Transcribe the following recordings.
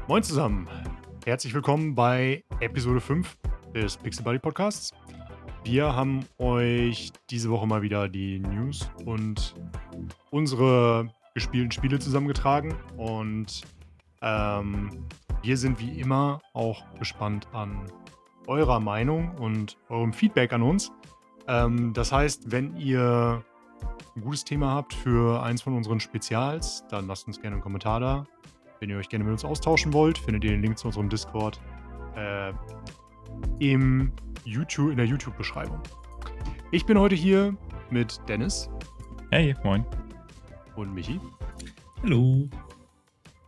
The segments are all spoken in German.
Moin zusammen. Herzlich willkommen bei Episode 5 des Pixel Buddy Podcasts. Wir haben euch diese Woche mal wieder die News und unsere gespielten Spiele zusammengetragen. Und ähm, wir sind wie immer auch gespannt an eurer Meinung und eurem Feedback an uns. Das heißt, wenn ihr ein gutes Thema habt für eins von unseren Spezials, dann lasst uns gerne einen Kommentar da. Wenn ihr euch gerne mit uns austauschen wollt, findet ihr den Link zu unserem Discord äh, in der YouTube-Beschreibung. Ich bin heute hier mit Dennis Hey, moin. und Michi. Hallo.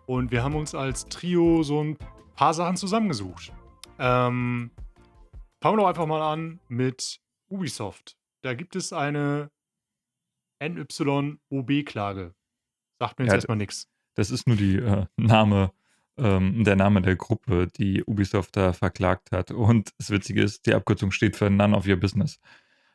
Und wir haben uns als Trio so ein paar Sachen zusammengesucht. Fangen wir doch einfach mal an mit Ubisoft. Da gibt es eine NYOB-Klage. Sagt mir jetzt Ja, erstmal nichts. das ist nur der Name der Gruppe, die Ubisoft da verklagt hat. Und das Witzige ist, die Abkürzung steht für None of Your Business.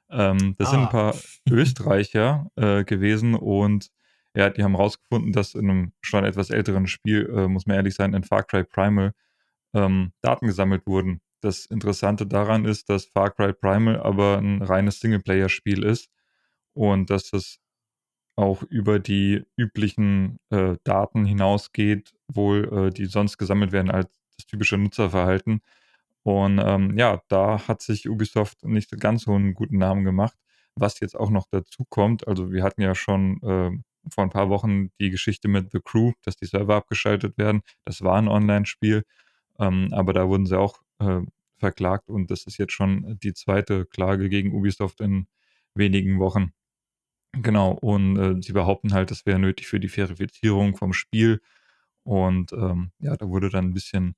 Das sind ein paar Österreicher gewesen und ja, die haben rausgefunden, dass in einem schon etwas älteren Spiel, muss man ehrlich sein, in Far Cry Primal Daten gesammelt wurden. Das Interessante daran ist, dass Far Cry Primal aber ein reines Singleplayer-Spiel ist und dass das auch über die üblichen Daten hinausgeht, wohl, die sonst gesammelt werden als das typische Nutzerverhalten. Und ja, da hat sich Ubisoft nicht so ganz so einen guten Namen gemacht. Was jetzt auch noch dazu kommt, also wir hatten ja schon vor ein paar Wochen die Geschichte mit The Crew, dass die Server abgeschaltet werden. Das war ein Online-Spiel, aber da wurden sie auch verklagt und das ist jetzt schon die zweite Klage gegen Ubisoft in wenigen Wochen. Genau, und sie behaupten halt, das wäre nötig für die Verifizierung vom Spiel. Und ja, da wurde dann ein bisschen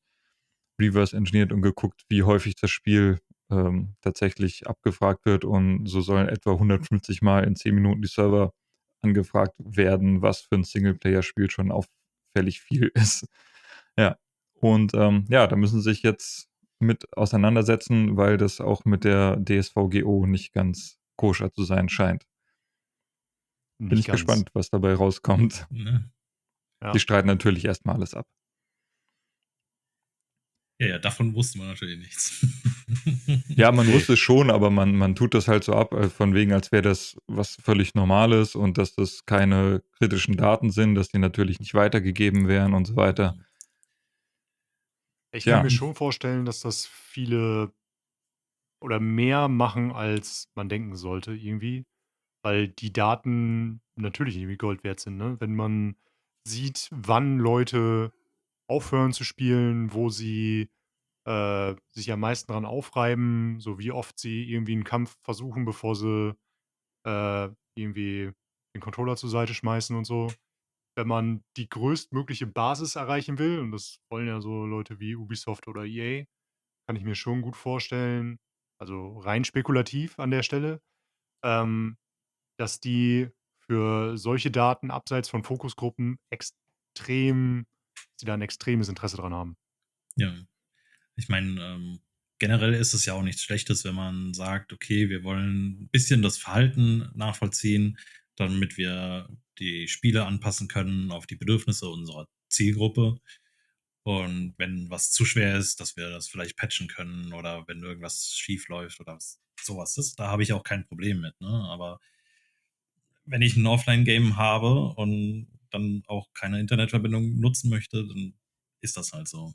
reverse engineert und geguckt, wie häufig das Spiel tatsächlich abgefragt wird. Und so sollen etwa 150 Mal in 10 Minuten die Server angefragt werden, was für ein Singleplayer-Spiel schon auffällig viel ist. Ja, und ja, da müssen sie sich jetzt mit auseinandersetzen, weil das auch mit der DSVGO nicht ganz koscher zu sein scheint. Bin Nicht ich ganz. gespannt, was dabei rauskommt. Ne? Ja. Die streiten natürlich erstmal alles ab. Ja, davon wusste man natürlich nichts. Ja, man Nee. wusste es schon, aber man tut das halt so ab, von wegen, als wäre das was völlig Normales und dass das keine kritischen Daten sind, dass die natürlich nicht weitergegeben werden und so weiter. Ich kann Tja, mir schon vorstellen, dass das viele oder mehr machen, als man denken sollte irgendwie, weil die Daten natürlich irgendwie Gold wert sind, ne? Wenn man sieht, wann Leute aufhören zu spielen, wo sie, sich am meisten dran aufreiben, so wie oft sie irgendwie einen Kampf versuchen, bevor sie, irgendwie den Controller zur Seite schmeißen und so. Wenn man die größtmögliche Basis erreichen will, und das wollen ja so Leute wie Ubisoft oder EA, kann ich mir schon gut vorstellen, also rein spekulativ an der Stelle, ähm, dass die für solche Daten abseits von Fokusgruppen extrem dass sie da 'n extremes Interesse dran haben. Ja. Ich meine, generell ist es ja auch nichts Schlechtes, wenn man sagt, okay, wir wollen ein bisschen das Verhalten nachvollziehen, damit wir die Spiele anpassen können auf die Bedürfnisse unserer Zielgruppe. Und wenn was zu schwer ist, dass wir das vielleicht patchen können oder wenn irgendwas schief läuft oder sowas ist, da habe ich auch kein Problem mit. Ne? Aber wenn ich ein Offline-Game habe und dann auch keine Internetverbindung nutzen möchte, dann ist das halt so.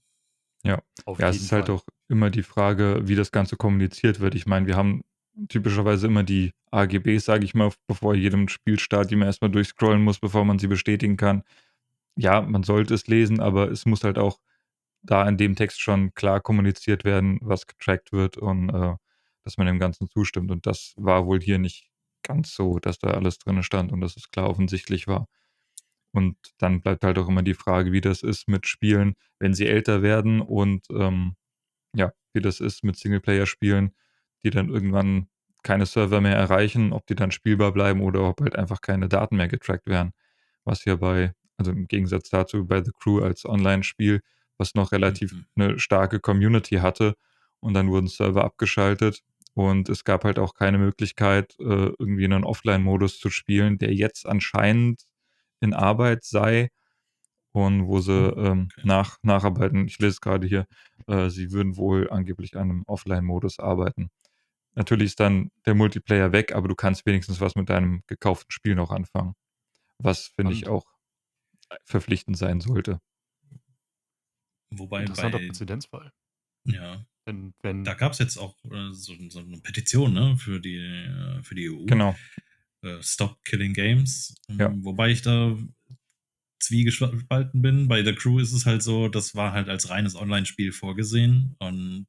ja. Auf Ja, es jeden ist halt Fall. auch immer die Frage, wie das Ganze kommuniziert wird. Ich meine, wir haben typischerweise immer die AGBs, sage ich mal, bevor jedem Spielstart, die man erstmal durchscrollen muss, bevor man sie bestätigen kann. Ja, man sollte es lesen, aber es muss halt auch da in dem Text schon klar kommuniziert werden, was getrackt wird und dass man dem Ganzen zustimmt. Und das war wohl hier nicht ganz so, dass da alles drin stand und dass es klar offensichtlich war. Und dann bleibt halt auch immer die Frage, wie das ist mit Spielen, wenn sie älter werden und ja, wie das ist mit Singleplayer-Spielen, die dann irgendwann keine Server mehr erreichen, ob die dann spielbar bleiben oder ob halt einfach keine Daten mehr getrackt werden. Was ja also im Gegensatz dazu bei The Crew als Online-Spiel, was noch relativ Mhm. eine starke Community hatte und dann wurden Server abgeschaltet und es gab halt auch keine Möglichkeit, irgendwie in 'nen Offline-Modus zu spielen, der jetzt anscheinend in Arbeit sei und wo sie Oh, okay. nacharbeiten. Ich lese gerade hier, sie würden wohl angeblich an einem Offline-Modus arbeiten. Natürlich ist dann der Multiplayer weg, aber du kannst wenigstens was mit deinem gekauften Spiel noch anfangen, was, finde ich, Spannend. auch verpflichtend sein sollte. Wobei Interessanter bei, Präzedenzfall. ja, Wenn da gab es jetzt auch so eine Petition, ne, für die EU, Genau, Stop Killing Games. ja. Wobei ich da zwiegespalten bin. Bei The Crew ist es halt so, das war halt als reines Online-Spiel vorgesehen. Und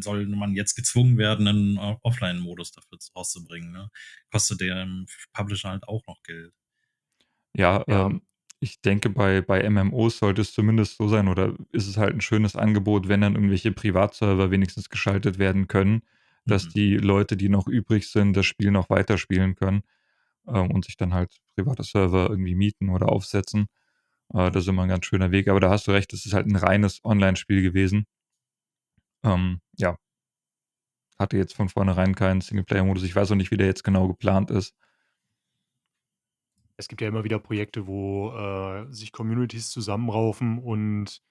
soll man jetzt gezwungen werden, einen Offline-Modus dafür rauszubringen? Ne? Kostet dem Publisher halt auch noch Geld. Ja, ja, ich denke, bei MMOs sollte es zumindest so sein oder ist es halt ein schönes Angebot, wenn dann irgendwelche Privatserver wenigstens geschaltet werden können, dass Mhm. die Leute, die noch übrig sind, das Spiel noch weiterspielen können, und sich dann halt private Server irgendwie mieten oder aufsetzen. Das ist immer 'n ganz schöner Weg, aber da hast du recht, es ist halt 'n reines Onlinespiel gewesen. Ja, hatte jetzt von vornherein keinen Singleplayer-Modus. Ich weiß auch nicht, wie der jetzt genau geplant ist. es gibt ja immer wieder Projekte, wo, sich Communities zusammenraufen und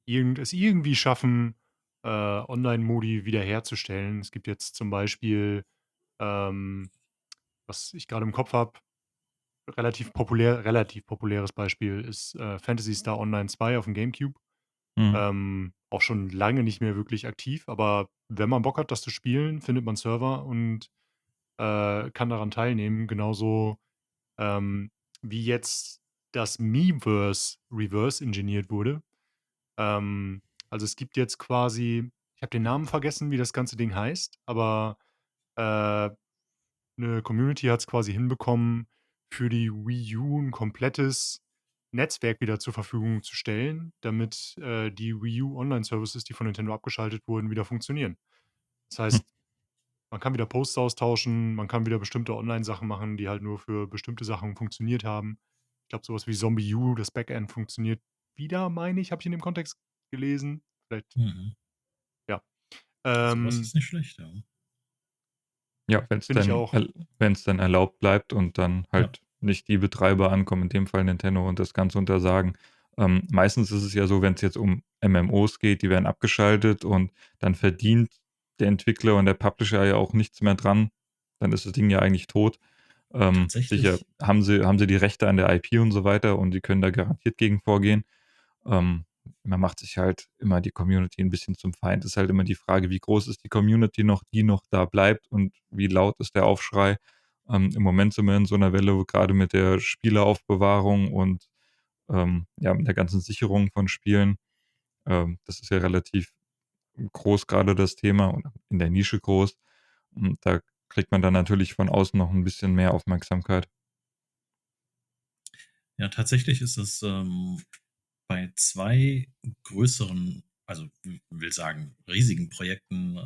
es irgendwie schaffen, Online-Modi wiederherzustellen. Es gibt jetzt zum Beispiel, ähm, was ich gerade im Kopf habe, relativ populäres Beispiel ist, Phantasy Star Online 2 auf dem GameCube. Mhm. Auch schon lange nicht mehr wirklich aktiv, aber wenn man Bock hat, das zu spielen, findet man Server und, kann daran teilnehmen. Genauso, ähm, wie jetzt das Miiverse reverse engineert wurde. Also, es gibt jetzt quasi, ich habe den Namen vergessen, wie das ganze Ding heißt, aber, äh 'ne Community hat's quasi hinbekommen, für die Wii U 'n komplettes Netzwerk wieder zur Verfügung zu stellen, damit, die Wii U Online-Services, die von Nintendo abgeschaltet wurden, wieder funktionieren. Das Hm. heißt, man kann wieder Posts austauschen, man kann wieder bestimmte Online-Sachen machen, die halt nur für bestimmte Sachen funktioniert haben. Ich glaube, so was wie Zombie U, das Backend funktioniert wieder, meine ich, habe ich in dem Kontext gelesen. Vielleicht, Mhm. ja. Sowas Ähm, ist nicht schlecht, ja. Ja, Finde ich auch. wenn's dann erlaubt bleibt und dann Ja. halt nicht die Betreiber ankommen, in dem Fall Nintendo, und das Ganze untersagen. Meistens ist es ja so, wenn's jetzt um MMOs geht, die werden abgeschaltet und dann verdient der Entwickler und der Publisher ja auch nichts mehr dran. Dann ist das Ding ja eigentlich tot. Sicher Tatsächlich. haben sie die Rechte an der IP und so weiter und die können da garantiert gegen vorgehen. Ähm, Man macht sich halt immer die Community 'n bisschen zum Feind. Ist halt immer die Frage, wie groß ist die Community noch, die noch da bleibt und wie laut ist der Aufschrei? Im Moment sind wir in so 'ner Welle, wo grade mit der Spieleaufbewahrung und, ja, mit der ganzen Sicherung von Spielen, das ist ja relativ groß grade das Thema und in der Nische groß. Und da kriegt man dann natürlich von außen noch 'n bisschen mehr Aufmerksamkeit. Ja, tatsächlich ist es bei zwei größeren, also will sagen, riesigen Projekten,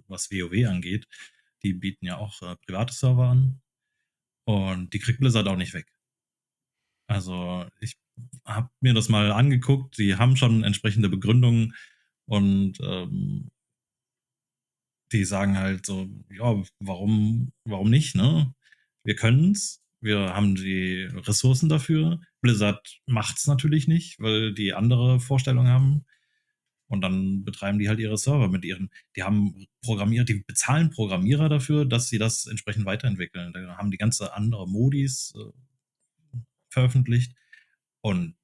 was WoW angeht. Die bieten ja auch private Server an und die kriegt Blizzard auch nicht weg. Also ich habe mir das mal angeguckt, die haben schon entsprechende Begründungen und die sagen halt so, ja, warum nicht, ne? Wir können's, wir haben die Ressourcen dafür. Blizzard macht's natürlich nicht, weil die andere Vorstellungen haben. Und dann betreiben die halt ihre Server mit die haben Programmierer, die bezahlen Programmierer dafür, dass sie das entsprechend weiterentwickeln. Da haben die ganze andere Modis veröffentlicht. Und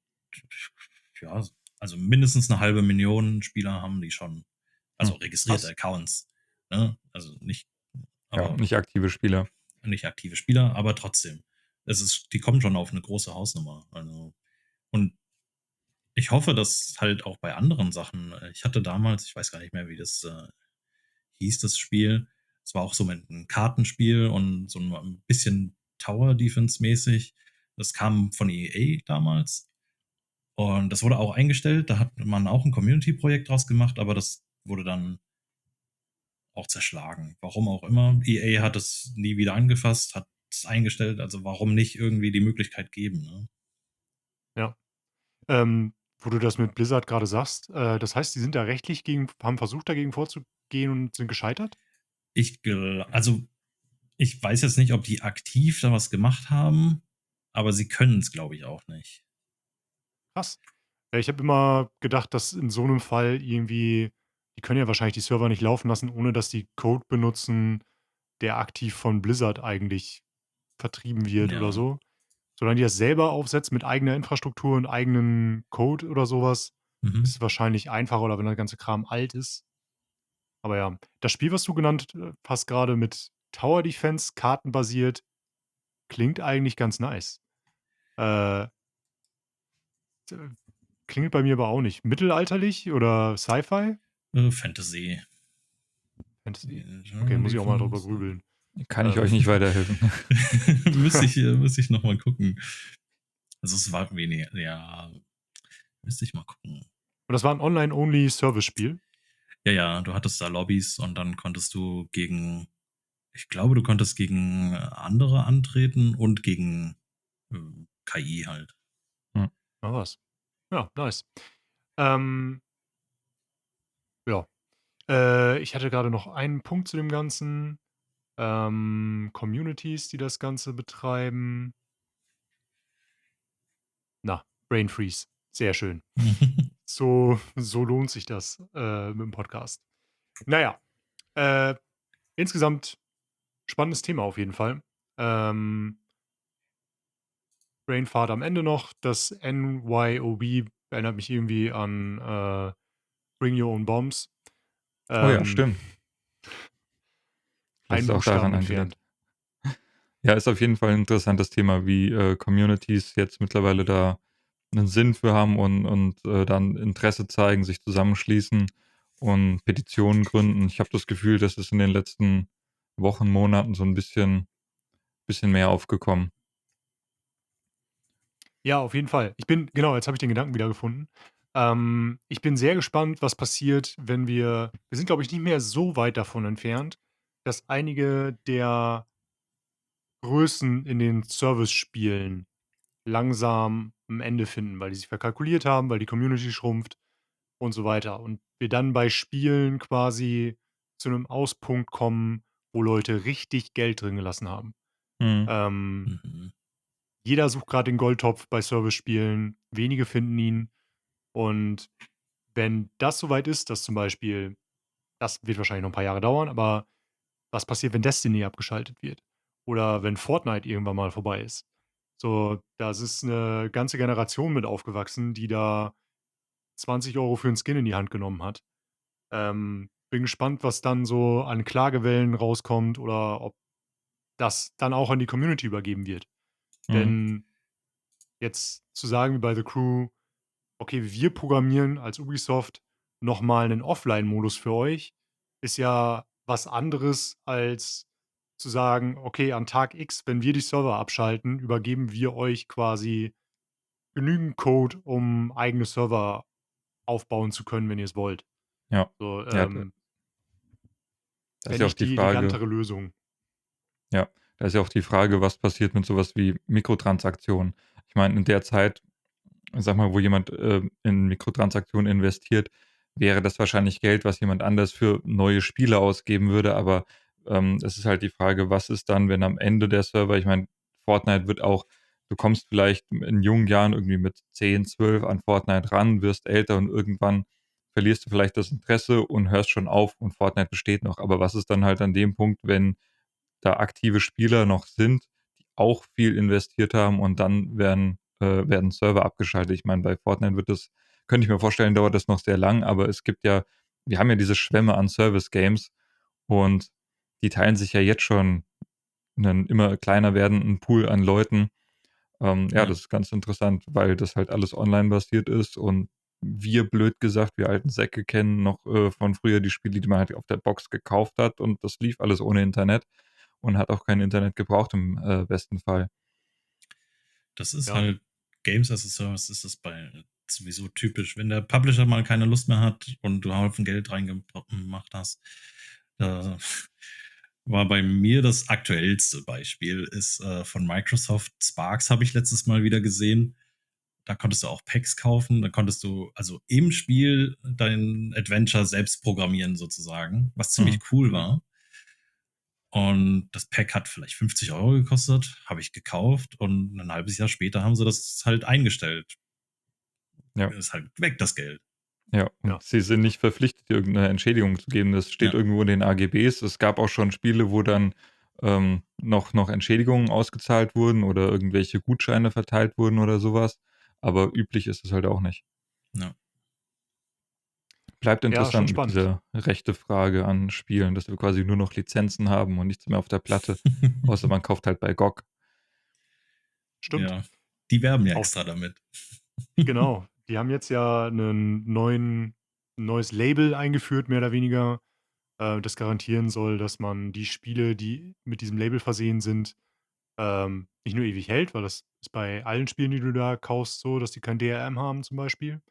ja, also mindestens eine halbe Million Spieler haben die schon. Hm, Also registrierte Krass. Accounts. Ne? Also nicht, ja, aber nicht aktive Spieler. nicht aktive Spieler, aber trotzdem. Die kommen schon auf eine große Hausnummer. Also, und ich hoffe, dass halt auch bei anderen Sachen, ich hatte damals, ich weiß gar nicht mehr, wie das hieß, das Spiel. Es war auch so mit einem Kartenspiel und so ein bisschen Tower Defense mäßig. Das kam von EA damals. Und das wurde auch eingestellt. Da hat man auch ein Community-Projekt draus gemacht, aber das wurde dann auch zerschlagen. Warum auch immer. EA hat es nie wieder angefasst, hat es eingestellt. Also warum nicht irgendwie die Möglichkeit geben? Ne? Ja. Wo du das mit Blizzard gerade sagst, das heißt, die sind da rechtlich gegen haben versucht, dagegen vorzugehen und sind gescheitert? Also ich weiß jetzt nicht, ob die aktiv da was gemacht haben, aber sie können es, glaube ich, auch nicht. Krass. Ja, ich habe immer gedacht, dass in so einem Fall irgendwie die können ja wahrscheinlich die Server nicht laufen lassen, ohne dass die Code benutzen, der aktiv von Blizzard eigentlich vertrieben wird oder Ja. so. Solange die das selber aufsetzen mit eigener Infrastruktur und eigenen Code oder sowas, ist Mhm. es wahrscheinlich einfacher oder wenn der ganze Kram alt ist. Aber ja, das Spiel, was du genannt, hast grade mit Tower Defense, kartenbasiert, klingt eigentlich ganz nice. Äh, d klingelt bei mir aber auch nicht. Mittelalterlich oder Sci-Fi? Fantasy. Fantasy. Okay, Tower muss ich auch mal drüber Defense. grübeln. Kann ich euch Ähm, nicht weiterhelfen. Müsste ich noch mal gucken. Also es war wenig, ja, müsste ich mal gucken. und das war 'n Online-Only-Service-Spiel? Ja, ja, du hattest da Lobbys und dann konntest du gegen, ich glaube, du konntest gegen andere antreten und gegen KI halt. Hm. Ah, was. Ja, nice. Ähm, ja. Ich hatte grade noch einen Punkt zu dem Ganzen. Communities, die das Ganze betreiben. Na, Brain Freeze. Sehr schön. So lohnt sich das, mit'm Podcast. Na ja, äh, insgesamt spannendes Thema auf jeden Fall. Ähm, Brainfart am Ende noch. Das NYOB erinnert mich irgendwie an, Bring Your Own Bombs. Oh ja, Ähm, stimmt. Vielleicht einen ist auch Buchstaben daran angelehnt. entfernt. Ja, ist auf jeden Fall 'n interessantes Thema, wie, Communities jetzt mittlerweile da 'nen Sinn für haben und dann Interesse zeigen, sich zusammenschließen und Petitionen gründen. Ich habe das Gefühl, das ist in den letzten Wochen, Monaten so 'n bisschen mehr aufgekommen. Ja, auf jeden Fall. Genau, jetzt habe ich den Gedanken wiedergefunden. Ich bin sehr gespannt, was passiert, wenn wir sind, glaube ich, nicht mehr so weit davon entfernt, dass einige der Größen in den Service-Spielen langsam 'n Ende finden, weil die sich verkalkuliert haben, weil die Community schrumpft und so weiter. Und wir dann bei Spielen quasi zu 'nem Auspunkt kommen, wo Leute richtig Geld drin gelassen haben. Mhm. Ähm, Mhm. jeder sucht grad den Goldtopf bei Service-Spielen, wenige finden ihn. Und wenn das so weit ist, dass zum Beispiel das wird wahrscheinlich noch 'n paar Jahre dauern, aber was passiert, wenn Destiny abgeschaltet wird? Oder wenn Fortnite irgendwann mal vorbei ist? So, das ist 'ne ganze Generation mit aufgewachsen, die da 20 € für 'n Skin in die Hand genommen hat. Bin gespannt, was dann so an Klagewellen rauskommt oder ob das dann auch an die Community übergeben wird. Mhm. Denn jetzt zu sagen wie bei The Crew: „Okay, wir programmieren als Ubisoft noch mal 'nen Offline-Modus für euch“, ist ja was anderes, als zu sagen: „Okay, an Tag X, wenn wir die Server abschalten, übergeben wir euch quasi genügend Code, um eigene Server aufbauen zu können, wenn ihr's wollt.“ Ja. So, Ja, da ist fände ja auch ich die die Frage elegantere Lösung. ja, da ist ja auch die Frage, was passiert mit so was wie Mikrotransaktionen? Ich meine, in der Zeit, sage mal, wo jemand, in Mikrotransaktionen investiert, wäre das wahrscheinlich Geld, was jemand anders für neue Spiele ausgeben würde, aber, es ist halt die Frage, was ist dann, wenn am Ende der Server ich meine, Fortnite wird auch du kommst vielleicht in jungen Jahren irgendwie mit 10, 12 an Fortnite ran, wirst älter und irgendwann verlierst du vielleicht das Interesse und hörst schon auf und Fortnite besteht noch. Aber was ist dann halt an dem Punkt, wenn da aktive Spieler noch sind, die auch viel investiert haben und dann werden Server abgeschaltet. Ich meine, bei Fortnite wird das könnte ich mir vorstellen, dauert das noch sehr lang, aber es gibt ja wir haben ja diese Schwämme an Service-Games und die teilen sich ja jetzt schon 'nen immer kleiner werdenden Pool an Leuten. Ja, Ja. das ist ganz interessant, weil das halt alles online basiert ist und wir, blöd gesagt, wir alten Säcke kennen noch, von früher die Spiele, die man halt auf der Box gekauft hat und das lief alles ohne Internet und hat auch kein Internet gebraucht im, besten Fall. Das ist Ja. halt Games as a Service ist das bei sowieso typisch. Wenn der Publisher mal keine Lust mehr hat und du 'n Haufen Geld reingemacht hast. War bei mir das aktuellste Beispiel ist, von Microsoft. Sparks habe ich letztes Mal wieder gesehen. Da konntest du auch Packs kaufen. Da konntest du also im Spiel dein Adventure selbst programmieren sozusagen, was ziemlich Mhm. cool Mhm. war. Und das Pack hat vielleicht 50 € gekostet, habe ich gekauft und 'n halbes Jahr später haben sie das halt eingestellt. Ja. ist halt weg, das Geld. Ja, Ja. und sie sind nicht verpflichtet, dir irgend 'ne Entschädigung zu geben. Das steht Ja. irgendwo in den AGBs. Es gab auch schon Spiele, wo dann, noch Entschädigungen ausgezahlt wurden oder irgendwelche Gutscheine verteilt wurden oder so was, aber üblich ist es halt auch nicht. Ja. Bleibt Ja, schon interessant mit spannend. dieser Rechtefrage an Spielen, dass wir quasi nur noch Lizenzen haben und nichts mehr auf der Platte, außer man kauft halt bei GOG. Stimmt. Ja. Die werben ja Auch extra damit. genau. Die haben jetzt ja 'n neues Label eingeführt, mehr oder weniger, das garantieren soll, dass man die Spiele, die mit diesem Label versehen sind, nicht nur ewig hält, weil das ist bei allen Spielen, die du da kaufst, so, dass die kein DRM haben zum Beispiel.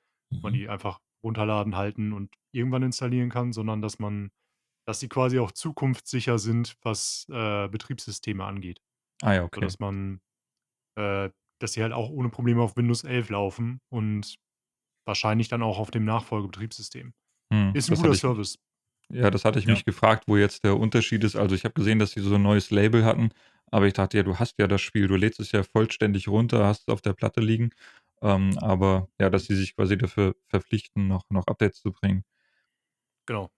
Man Mhm. die einfach runterladen, halten und irgendwann installieren kann, sondern dass die quasi auch zukunftssicher sind, was, Betriebssysteme angeht. Ah ja, okay. Sodass man äh, dass sie halt auch ohne Probleme auf Windows 11 laufen und wahrscheinlich dann auch auf dem Nachfolgebetriebssystem. Ist 'n Das guter hatte ich mich Service. Ja, das hatte ich Ja. mich gefragt, wo jetzt der Unterschied ist. Also, ich habe gesehen, dass sie so 'n neues Label hatten, aber ich dachte: „Ja, du hast ja das Spiel, du lädst es ja vollständig runter, hast es auf der Platte liegen.“ aber ja, dass sie sich quasi dafür verpflichten, noch Updates zu bringen. Genau.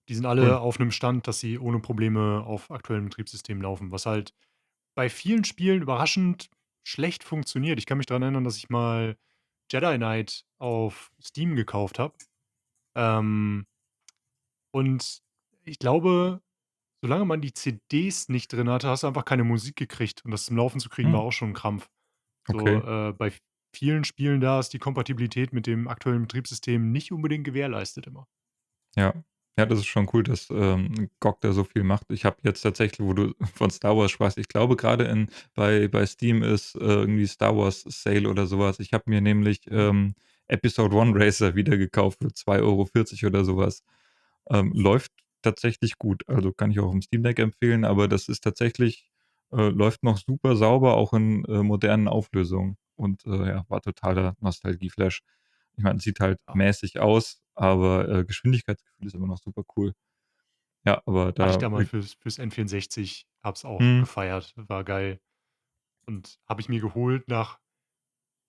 Die sind Cool. alle auf 'nem Stand, dass sie ohne Probleme auf aktuellen Betriebssystemen laufen, was halt bei vielen Spielen überraschend schlecht funktioniert. Ich kann mich dran erinnern, dass ich mal Jedi Knight auf Steam gekauft habe. Ähm, und ich glaube, solange man die CDs nicht drin hatte, hast du einfach keine Musik gekriegt und das zum Laufen zu kriegen, war Hm, auch schon 'n Krampf. So, okay. bei vielen Spielen da ist die Kompatibilität mit dem aktuellen Betriebssystem nicht unbedingt gewährleistet immer. Ja. Ja, das ist schon cool, dass, GOG da so viel macht. Ich habe jetzt tatsächlich, wo du von Star Wars sprachst, ich glaube, grade bei Steam ist, irgendwie Star Wars Sale oder so was. Ich habe mir nämlich, Episode One Racer wieder gekauft für 2,40 € oder so was. Läuft tatsächlich gut. Also, kann ich auch aufm Steam Deck empfehlen, aber das ist tatsächlich läuft noch super sauber, auch in, modernen Auflösungen und, ja, war totaler Nostalgie-Flash. Ich meine, sieht halt Ja. mäßig aus, aber, Geschwindigkeitsgefühl ist immer noch super cool. Ja, aber Hatte ich da damals fürs N64, habe es auch mhm, gefeiert, war geil. Und habe ich mir geholt nach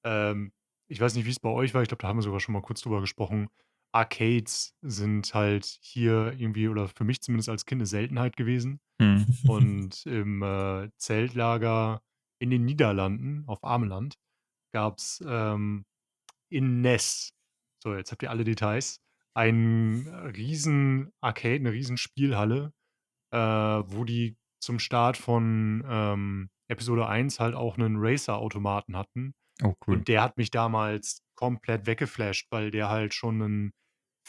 ähm, ich weiß nicht, wie's bei euch war, ich glaube, da haben wir sogar schon mal kurz drüber gesprochen. Arcades sind halt hier irgendwie oder für mich zumindest als Kind 'ne Seltenheit gewesen. mhm. Und im, Zeltlager in den Niederlanden auf Ameland gab's, in Ness, so, jetzt habt ihr alle Details, ein riesen Arcade, 'ne riesen Spielhalle, wo die zum Start von, Episode 1 halt auch 'nen Racer-Automaten hatten. Oh, cool. Und der hat mich damals komplett weggeflasht, weil der halt schon 'nen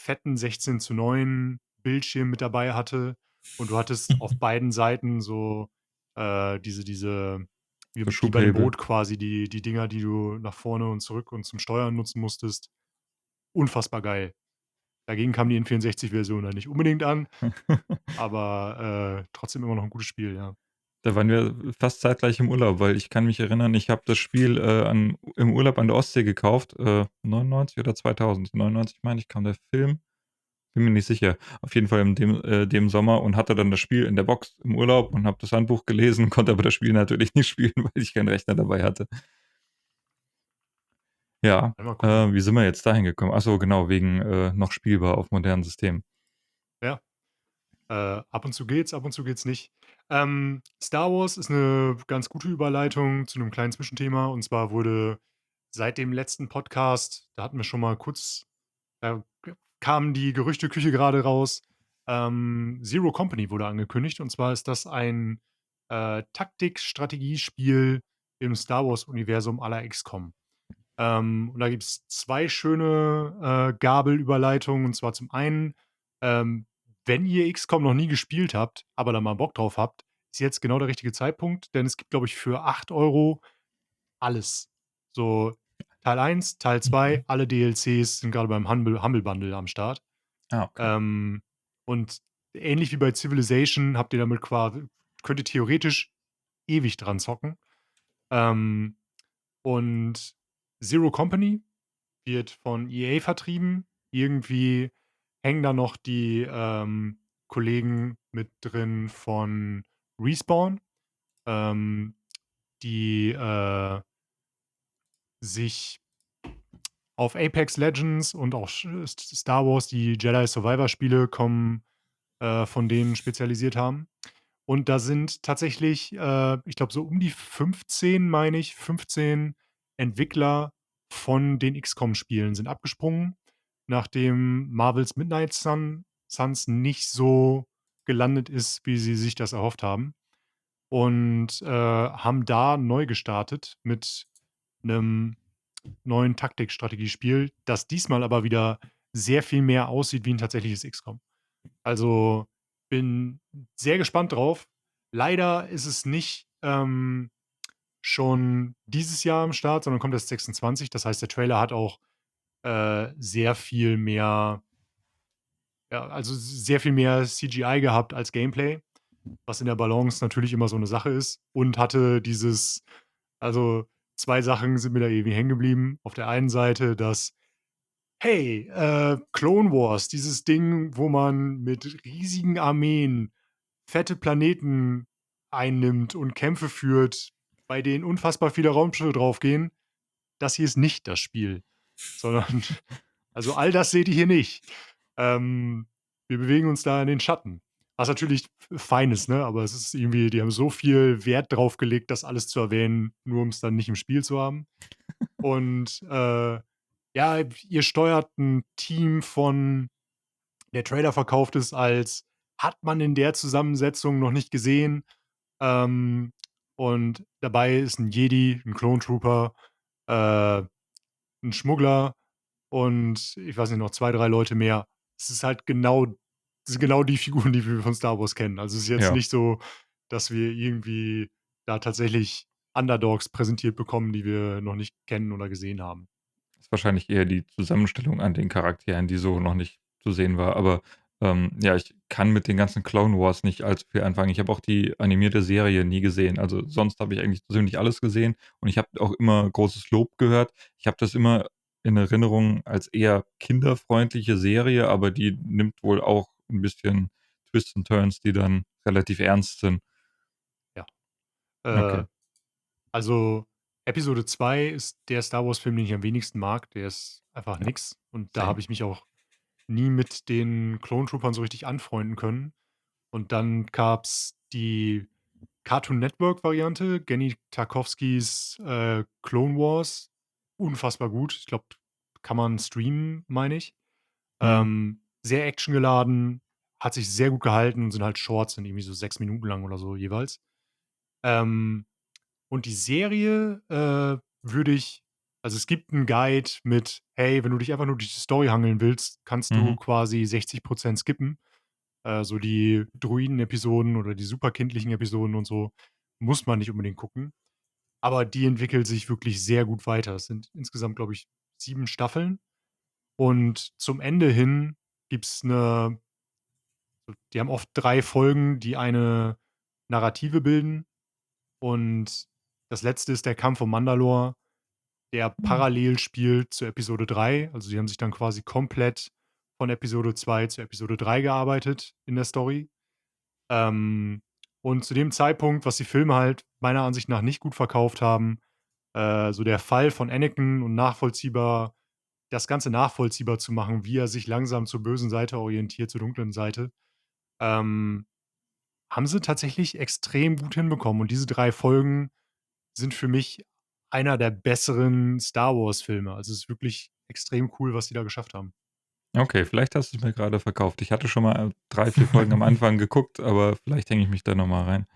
fetten 16:9 Bildschirm mit dabei hatte und du hattest auf beiden Seiten so, diese So wie bei 'nem Schubhebel. Boot quasi die Dinger, die du nach vorne und zurück und zum Steuern nutzen musstest. Unfassbar geil. Dagegen kam die N64-Version dann nicht unbedingt an, aber, trotzdem immer noch 'n gutes Spiel, ja. Da waren wir fast zeitgleich im Urlaub, weil ich kann mich erinnern, ich habe das Spiel, im Urlaub an der Ostsee gekauft, 99 oder 2000. 99 meine ich, kam der Film. Bin mir nicht sicher. Auf jeden Fall in dem Sommer und hatte dann das Spiel in der Box im Urlaub und habe das Handbuch gelesen, konnte aber das Spiel natürlich nicht spielen, weil ich keinen Rechner dabei hatte. Ja, Ja, mal gucken. wie sind wir jetzt dahin gekommen? Ach so, genau, wegen, noch spielbar auf modernen Systemen. Ja. Ab und zu geht's, ab und zu geht's nicht. Star Wars ist 'ne ganz gute Überleitung zu 'nem kleinen Zwischenthema. Und zwar wurde seit dem letzten Podcast, da hatten wir schon mal kurz kamen die Gerüchteküche grade raus. Zero Company wurde angekündigt. Und zwar ist das ein, Taktik-Strategiespiel im Star-Wars-Universum à la XCOM. Und da gibt's 2 schöne, Gabelüberleitungen. Und zwar zum einen, ähm, wenn ihr XCOM noch nie gespielt habt, aber da mal Bock drauf habt, ist jetzt genau der richtige Zeitpunkt, denn es gibt, glaube ich, für 8 € alles. So Teil 1, Teil Mhm. 2, alle DLCs sind grade beim Humble Bundle am Start. Ah, okay. Ähm, und ähnlich wie bei Civilization habt ihr damit könnt ihr theoretisch ewig dran zocken. Ähm, und Zero Company wird von EA vertrieben. Irgendwie hängen da noch die, Kollegen mit drin von Respawn, ähm, die, sich auf Apex Legends und auch Star Wars, die Jedi Survivor Spiele kommen von denen spezialisiert haben. Und da sind tatsächlich, ich glaube, so um die 15, meine ich, 15 Entwickler von den XCOM-Spielen sind abgesprungen, nachdem Marvel's Midnight Suns nicht so gelandet ist, wie sie sich das erhofft haben. Und haben da neu gestartet mit einem neuen Taktikstrategiespiel, das diesmal aber wieder sehr viel mehr aussieht wie ein tatsächliches XCOM. Also, bin sehr gespannt drauf. Leider ist es nicht, schon dieses Jahr am Start, sondern kommt erst 26. Das heißt, der Trailer hat auch, sehr viel mehr ja, also sehr viel mehr CGI gehabt als Gameplay, was in der Balance natürlich immer so 'ne Sache ist und hatte dieses also 2 Sachen sind mir da irgendwie hängen geblieben. Auf der einen Seite, dass hey, Clone Wars, dieses Ding, wo man mit riesigen Armeen fette Planeten einnimmt und Kämpfe führt, bei denen unfassbar viele Raumschiffe draufgehen. Das hier ist nicht das Spiel, sondern also all das seht ihr hier nicht. Ähm, wir bewegen uns da in den Schatten. Was natürlich fein ist, ne? Aber es ist irgendwie die haben so viel Wert drauf gelegt, das alles zu erwähnen, nur um es dann nicht im Spiel zu haben. Und, ja, ihr steuert ein Team von der Trailer verkauft es als hat man in der Zusammensetzung noch nicht gesehen. Ähm, und dabei ist ein Jedi, ein Clone Trooper, 'n Schmuggler und ich weiß nicht, noch 2 3 Leute mehr. Es ist halt genau das sind genau die Figuren, die wir von Star Wars kennen. Also, es ist jetzt Ja. nicht so, dass wir irgendwie da tatsächlich Underdogs präsentiert bekommen, die wir noch nicht kennen oder gesehen haben. Ist wahrscheinlich eher die Zusammenstellung an den Charakteren, die so noch nicht zu sehen war. Aber, ja, ich kann mit den ganzen Clone Wars nicht allzu viel anfangen. Ich habe auch die animierte Serie nie gesehen. Also, sonst habe ich eigentlich so ziemlich alles gesehen und ich habe auch immer großes Lob gehört. Ich habe das immer in Erinnerung als eher kinderfreundliche Serie, aber die nimmt wohl auch 'n bisschen Twists and Turns, die dann relativ ernst sind. Ja. Okay, Also, Episode 2 ist der Star Wars-Film, den ich am wenigsten mag. Der ist einfach ja, nix und da same. habe ich mich auch nie mit den Clone Troopern so richtig anfreunden können. Und dann gab's die Cartoon Network-Variante, Genndy Tarkovskys, Clone Wars. Unfassbar gut. Ich glaube, kann man streamen, meine ich. Mhm. Sehr actiongeladen, hat sich sehr gut gehalten und sind halt Shorts, sind irgendwie so 6 Minuten lang oder so jeweils. Ähm und die Serie, würde ich also, es gibt 'n Guide mit: „Hey, wenn du dich einfach nur durch die Story hangeln willst, kannst du Mhm. quasi 60% skippen.“ So die Druiden-Episoden oder die super kindlichen Episoden und so muss man nicht unbedingt gucken. Aber die entwickelt sich wirklich sehr gut weiter. Es sind insgesamt, glaube ich, 7 Staffeln und zum Ende hin gibt's 'ne die haben oft 3 Folgen, die eine Narrative bilden und das letzte ist der Kampf um Mandalore, der Mhm. parallel spielt zu Episode 3. Also, sie haben sich dann quasi komplett von Episode 2 zu Episode 3 gearbeitet in der Story. Ähm, und zu dem Zeitpunkt, was die Filme halt meiner Ansicht nach nicht gut verkauft haben, so der Fall von Anakin und das Ganze nachvollziehbar zu machen, wie er sich langsam zur bösen Seite orientiert, zur dunklen Seite, ähm, haben sie tatsächlich extrem gut hinbekommen. Und diese 3 Folgen sind für mich einer der besseren Star-Wars-Filme. Also, es ist wirklich extrem cool, was die da geschafft haben. Okay, vielleicht hast du's mir grade verkauft. Ich hatte schon mal 3, 4 Folgen am Anfang geguckt, aber vielleicht hänge ich mich da noch mal rein.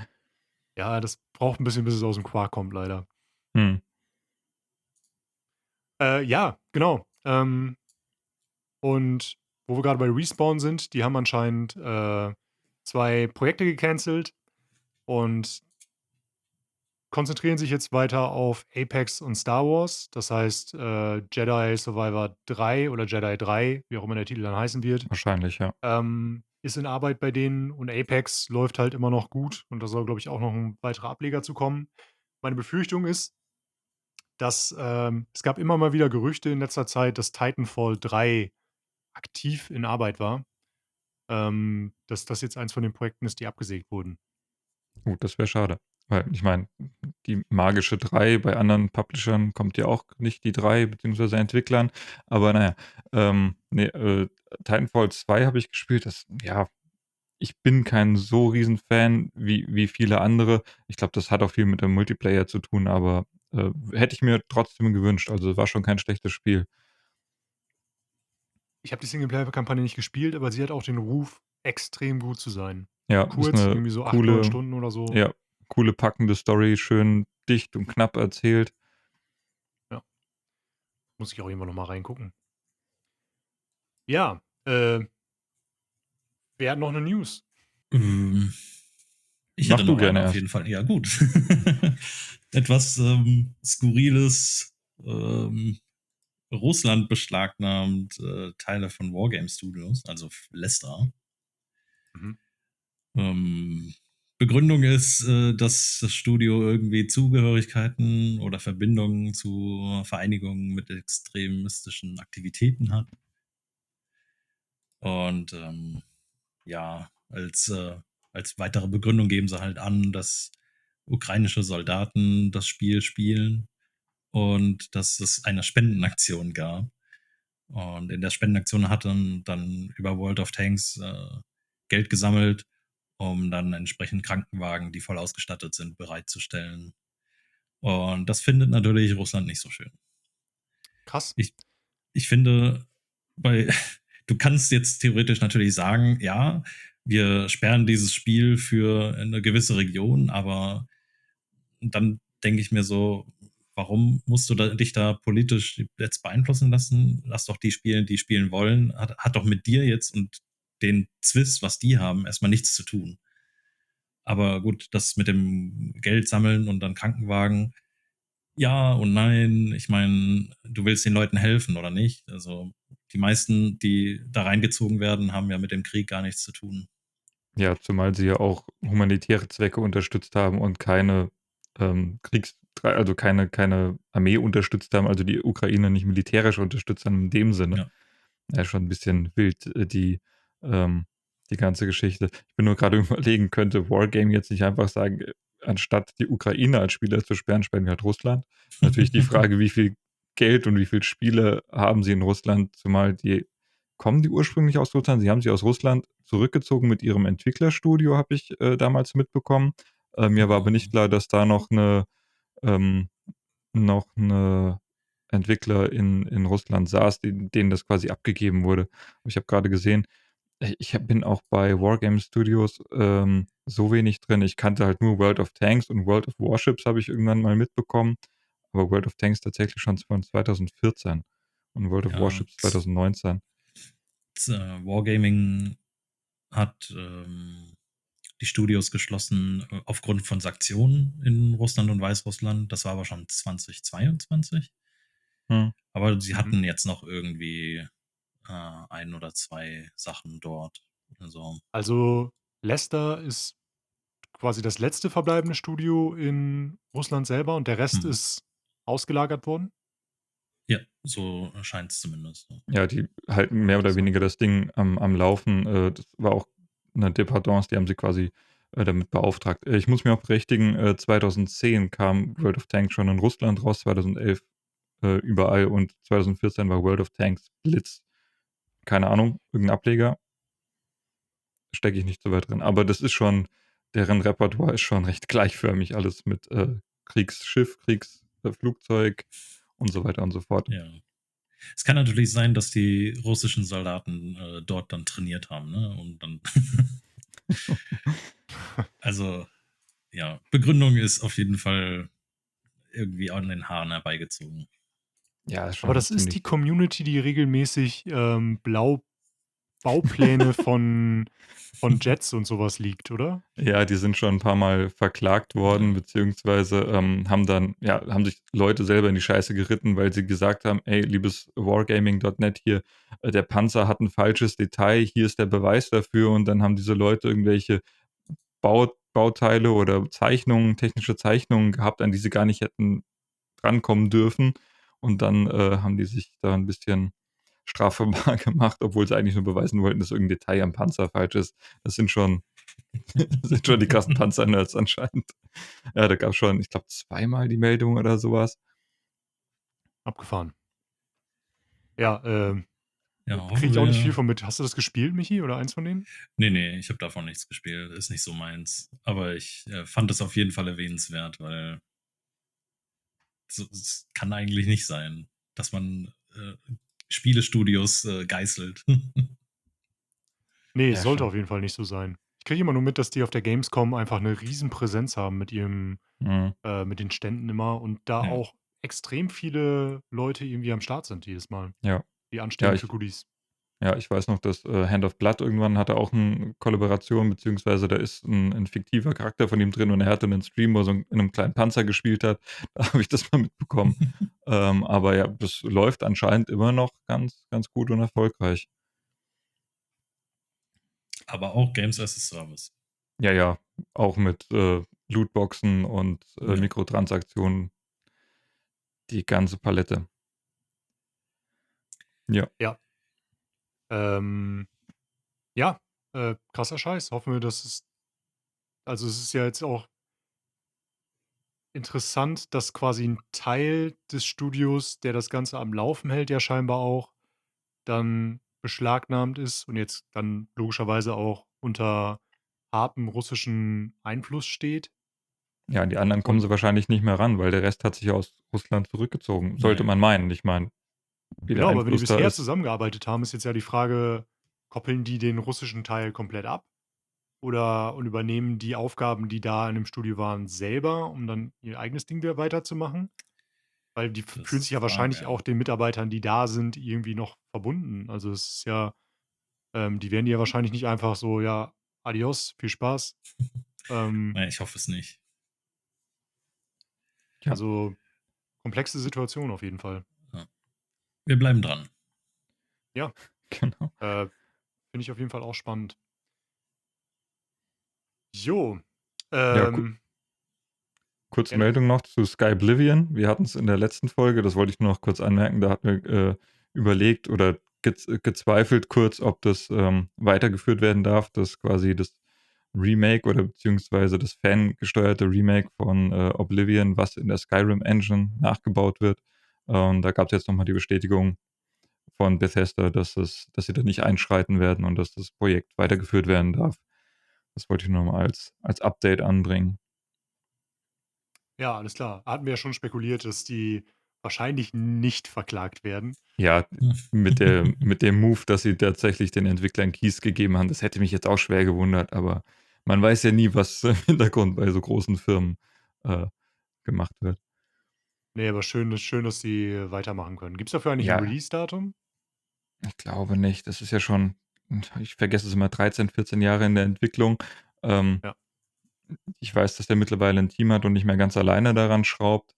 Ja, das braucht 'n bisschen, bis es aus'm Quark kommt, leider. Mhm. Ja, genau. Und wo wir grade bei Respawn sind, die haben anscheinend, 2 Projekte gecancelt und konzentrieren sich jetzt weiter auf Apex und Star Wars. Das heißt, Jedi Survivor 3 oder Jedi 3, wie auch immer der Titel dann heißen wird, Wahrscheinlich, ja. ist in Arbeit bei denen und Apex läuft halt immer noch gut und da soll, glaube ich, auch noch ein weiterer Ableger zu kommen. Meine Befürchtung ist, dass, es gab immer mal wieder Gerüchte in letzter Zeit, dass Titanfall 3 aktiv in Arbeit war, dass das jetzt eins von den Projekten ist, die abgesägt wurden. Gut, das wäre schade, weil ich meine, die magische 3. Bei anderen Publishern kommt ja auch nicht die 3, beziehungsweise Entwicklern. Aber naja, nee, Titanfall 2 habe ich gespielt. Ja, ich bin kein so Riesenfan wie viele andere. Ich glaube, das hat auch viel mit dem Multiplayer zu tun, aber hätte ich mir trotzdem gewünscht. Also war schon kein schlechtes Spiel. Ich habe die Singleplayer-Kampagne nicht gespielt, aber sie hat auch den Ruf, extrem gut zu sein. Ja, ist Kurz, eine irgendwie so 8, 9 coole, Stunden oder so. ja, coole packende Story, schön dicht und knapp erzählt. Ja. Muss ich auch irgendwann noch mal reingucken. Ja, wer hat noch 'ne News? Ich Mach hätte du noch gerne eine auf erst. jeden Fall. Ja, gut. Etwas Skurriles. Russland beschlagnahmt Teile von Wargame Studios, also Leicester. Mhm. Begründung ist, dass das Studio irgendwie Zugehörigkeiten oder Verbindungen zu Vereinigungen mit extremistischen Aktivitäten hat. Und ja, als weitere Begründung geben sie halt an, dass ukrainische Soldaten das Spiel spielen und dass es eine Spendenaktion gab. Und in der Spendenaktion hat dann über World of Tanks Geld gesammelt, um dann entsprechend Krankenwagen, die voll ausgestattet sind, bereitzustellen. Und das findet natürlich Russland nicht so schön. Krass. Ich finde, du kannst jetzt theoretisch natürlich sagen, ja, wir sperren dieses Spiel für eine gewisse Region, aber dann denke ich mir so, warum musst du dich da politisch jetzt beeinflussen lassen? Lass doch die spielen, die spielen wollen. Hat doch mit dir jetzt und den Zwist, was die haben, erstmal nichts zu tun. Aber gut, das mit dem Geld sammeln und dann Krankenwagen, ja und nein. Ich meine, du willst den Leuten helfen oder nicht? Also die meisten, die da reingezogen werden, haben ja mit dem Krieg gar nichts zu tun. Ja, zumal sie ja auch humanitäre Zwecke unterstützt haben und keine also keine Armee unterstützt haben, also die Ukraine nicht militärisch unterstützt haben in dem Sinne. Ja. Ja, schon ein bisschen wild, die ganze Geschichte. Ich bin nur gerade überlegen, könnte Wargame jetzt nicht einfach sagen, anstatt die Ukraine als Spieler zu sperren, sperren wir halt Russland? Natürlich die Frage, wie viel Geld und wie viel Spiele haben sie in Russland, zumal kommen die ursprünglich aus Russland? Sie haben sich aus Russland zurückgezogen mit ihrem Entwicklerstudio, habe ich damals mitbekommen. Mir war aber nicht klar, dass da ähm, noch 'ne Entwickler in Russland saß, denen das quasi abgegeben wurde. Aber ich habe gerade gesehen, ich bin auch bei Wargame Studios so wenig drin. Ich kannte halt nur World of Tanks und World of Warships habe ich irgendwann mal mitbekommen, aber World of Tanks tatsächlich schon von 2014 und World of Ja, Warships 2019. Wargaming hat die Studios geschlossen aufgrund von Sanktionen in Russland und Weißrussland. Das war aber schon 2022. Mhm. Aber sie hatten jetzt noch irgendwie 1 oder 2 Sachen dort. Also, Leicester ist quasi das letzte verbleibende Studio in Russland selber und der Rest Mhm. ist ausgelagert worden? Ja, so scheint es zumindest. Ja, die halten mehr oder Interessant. weniger das Ding am Laufen. Das war auch 'ne Dependance, die haben sie quasi damit beauftragt. Ich muss mich auch berichtigen, 2010 kam World of Tanks schon in Russland raus, 2011 überall und 2014 war World of Tanks Blitz. Keine Ahnung, irgend 'n Ableger. Stecke ich nicht so weit drin. Aber das ist schon deren Repertoire ist schon recht gleichförmig alles mit Kriegsschiff, Flugzeug und so weiter und so fort. Ja. Es kann natürlich sein, dass die russischen Soldaten dort dann trainiert haben, ne? Und dann also, ja, Begründung ist auf jeden Fall irgendwie an den Haaren herbeigezogen. Ja, ist Aber schon das ist die ziemlich Community, die regelmäßig, Baupläne von Jets und so was leakt, oder? Ja, die sind schon 'n paarmal verklagt worden, Ja. beziehungsweise haben sich Leute selber in die Scheiße geritten, weil sie gesagt haben: „Ey, liebes Wargaming.net hier, der Panzer hat 'n falsches Detail, hier ist der Beweis dafür." Und dann haben diese Leute irgendwelche Bauteile oder Zeichnungen, technische Zeichnungen gehabt, an die sie gar nicht hätten drankommen dürfen. Und dann haben die sich da 'n bisschen strafbar gemacht, obwohl sie eigentlich nur beweisen wollten, dass irgendein Detail am Panzer falsch ist. Das sind schon, das sind schon die krassen Panzer-Nerds anscheinend. Ja, da gab es schon, ich glaube, zweimal die Meldung oder sowas. Abgefahren. Ja, Ja, kriege hoffen ich auch nicht viel wir. von mit. Hast du das gespielt, Michi, oder eins von denen? Nee, ich habe davon nichts gespielt. Ist nicht so meins. Aber ich fand es auf jeden Fall erwähnenswert, weil es kann eigentlich nicht sein, dass man Spielestudios geißelt. Nee, Ja, sollte schon. auf jeden Fall nicht so sein. Ich kriege immer nur mit, dass die auf der Gamescom einfach eine riesen Präsenz haben mit Mhm. mit den Ständen immer und da Ja. auch extrem viele Leute irgendwie am Start sind jedes Mal, Ja. die Ja, anstehen für Goodies. ich weiß noch, dass Hand of Blood irgendwann hatte auch eine Kollaboration, beziehungsweise da ist ein fiktiver Charakter von ihm drin und er hatte einen Stream, wo er so in einem kleinen Panzer gespielt hat. Da habe ich das mal mitbekommen. Aber ja, das läuft anscheinend immer noch ganz, ganz gut und erfolgreich. Aber auch Games as a Service. Ja, auch mit Lootboxen und Ja. Mikrotransaktionen, die ganze Palette. Ja, Ja. Ja, krasser Scheiß. Hoffen wir, dass es ist ja jetzt auch interessant, dass quasi ein Teil des Studios, der das Ganze am Laufen hält, ja scheinbar auch dann beschlagnahmt ist und jetzt dann logischerweise auch unter hartem russischen Einfluss steht. ja, an die anderen kommen Und sie wahrscheinlich nicht mehr ran, weil der Rest hat sich aus Russland zurückgezogen. Sollte Naja. man meinen. Ich meine, wie der genau, aber wenn die Einfluss da bisher ist. zusammengearbeitet haben, ist jetzt ja die Frage, koppeln die den russischen Teil komplett ab und übernehmen die Aufgaben, die da in dem Studio waren, selber, um dann ihr eigenes Ding wieder weiterzumachen? Weil die Das fühlen ist sich die ja wahrscheinlich Frage. auch den Mitarbeitern, die da sind, irgendwie noch verbunden. Also, es ist ja die werden ja wahrscheinlich nicht einfach so: „Ja, adios, viel Spaß.“ Ähm, Naja, ich hoffe es nicht. Ja, also, komplexe Situation auf jeden Fall. Ja. Wir bleiben dran. Ja, genau. finde ich auf jeden Fall auch spannend. Jo, Ja, kurze gerne. Meldung noch zu Sky Oblivion. Wir hatten es in der letzten Folge, das wollte ich nur noch kurz anmerken, da hatten wir überlegt oder gezweifelt kurz, ob das weitergeführt werden darf, dass quasi das Remake oder beziehungsweise das fangesteuerte Remake von Oblivion, was in der Skyrim Engine nachgebaut wird. Und da gab es jetzt nochmal die Bestätigung von Bethesda, dass sie da nicht einschreiten werden und dass das Projekt weitergeführt werden darf. Das wollte ich nur mal als Update anbringen. Ja, alles klar. Hatten wir ja schon spekuliert, dass die wahrscheinlich nicht verklagt werden. Ja, mit dem Move, dass sie tatsächlich den Entwicklern Keys gegeben haben, das hätte mich jetzt auch schwer gewundert, aber man weiß ja nie, was im Hintergrund bei so großen Firmen äh, gemacht wird. Ne, aber schön, dass die weitermachen können. Gibt's dafür eigentlich 'n Ja, Release-Datum? ich glaube nicht. Das ist ja schon, ich vergesse es immer, 13, 14 Jahre in der Entwicklung. Ähm, Ja. Ich weiß, dass der mittlerweile ein Team hat und nicht mehr ganz alleine daran schraubt,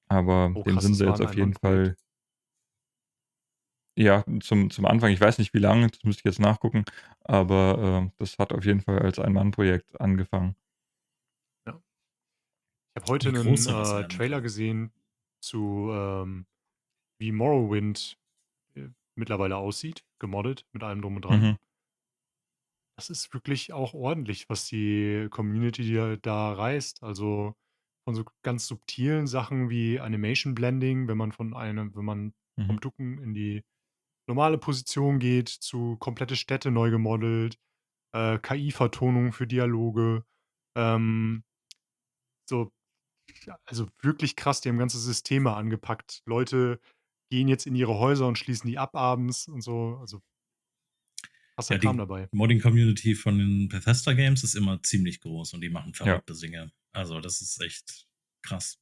aber Oh dem krass, sind das sie war jetzt 'n auf jeden Ein-Mann-Projekt. Fall, ja, zum Anfang, ich weiß nicht wie lange, das müsste ich jetzt nachgucken, aber das hat auf jeden Fall als Ein-Mann-Projekt angefangen. Ja. Ich habe heute Wie 'nen, groß soll das werden Trailer können? gesehen zu, wie Morrowind, mittlerweile aussieht, gemoddet mit allem Drum und Dran. Mhm, Das ist wirklich auch ordentlich, was die Community da reißt. Also, von so ganz subtilen Sachen wie Animation Blending, wenn man mhm. vom Ducken in die normale Position geht, zu komplette Städte neu gemodelt, KI-Vertonung für Dialoge, ähm, so also wirklich krass, die haben ganze Systeme angepackt. Leute gehen jetzt in ihre Häuser und schließen die ab abends und so. Also, krasser Ja, Kram die dabei. Modding-Community von den Bethesda Games ist immer ziemlich groß und die machen Ja, verrückte Dinge. Also, das ist echt krass.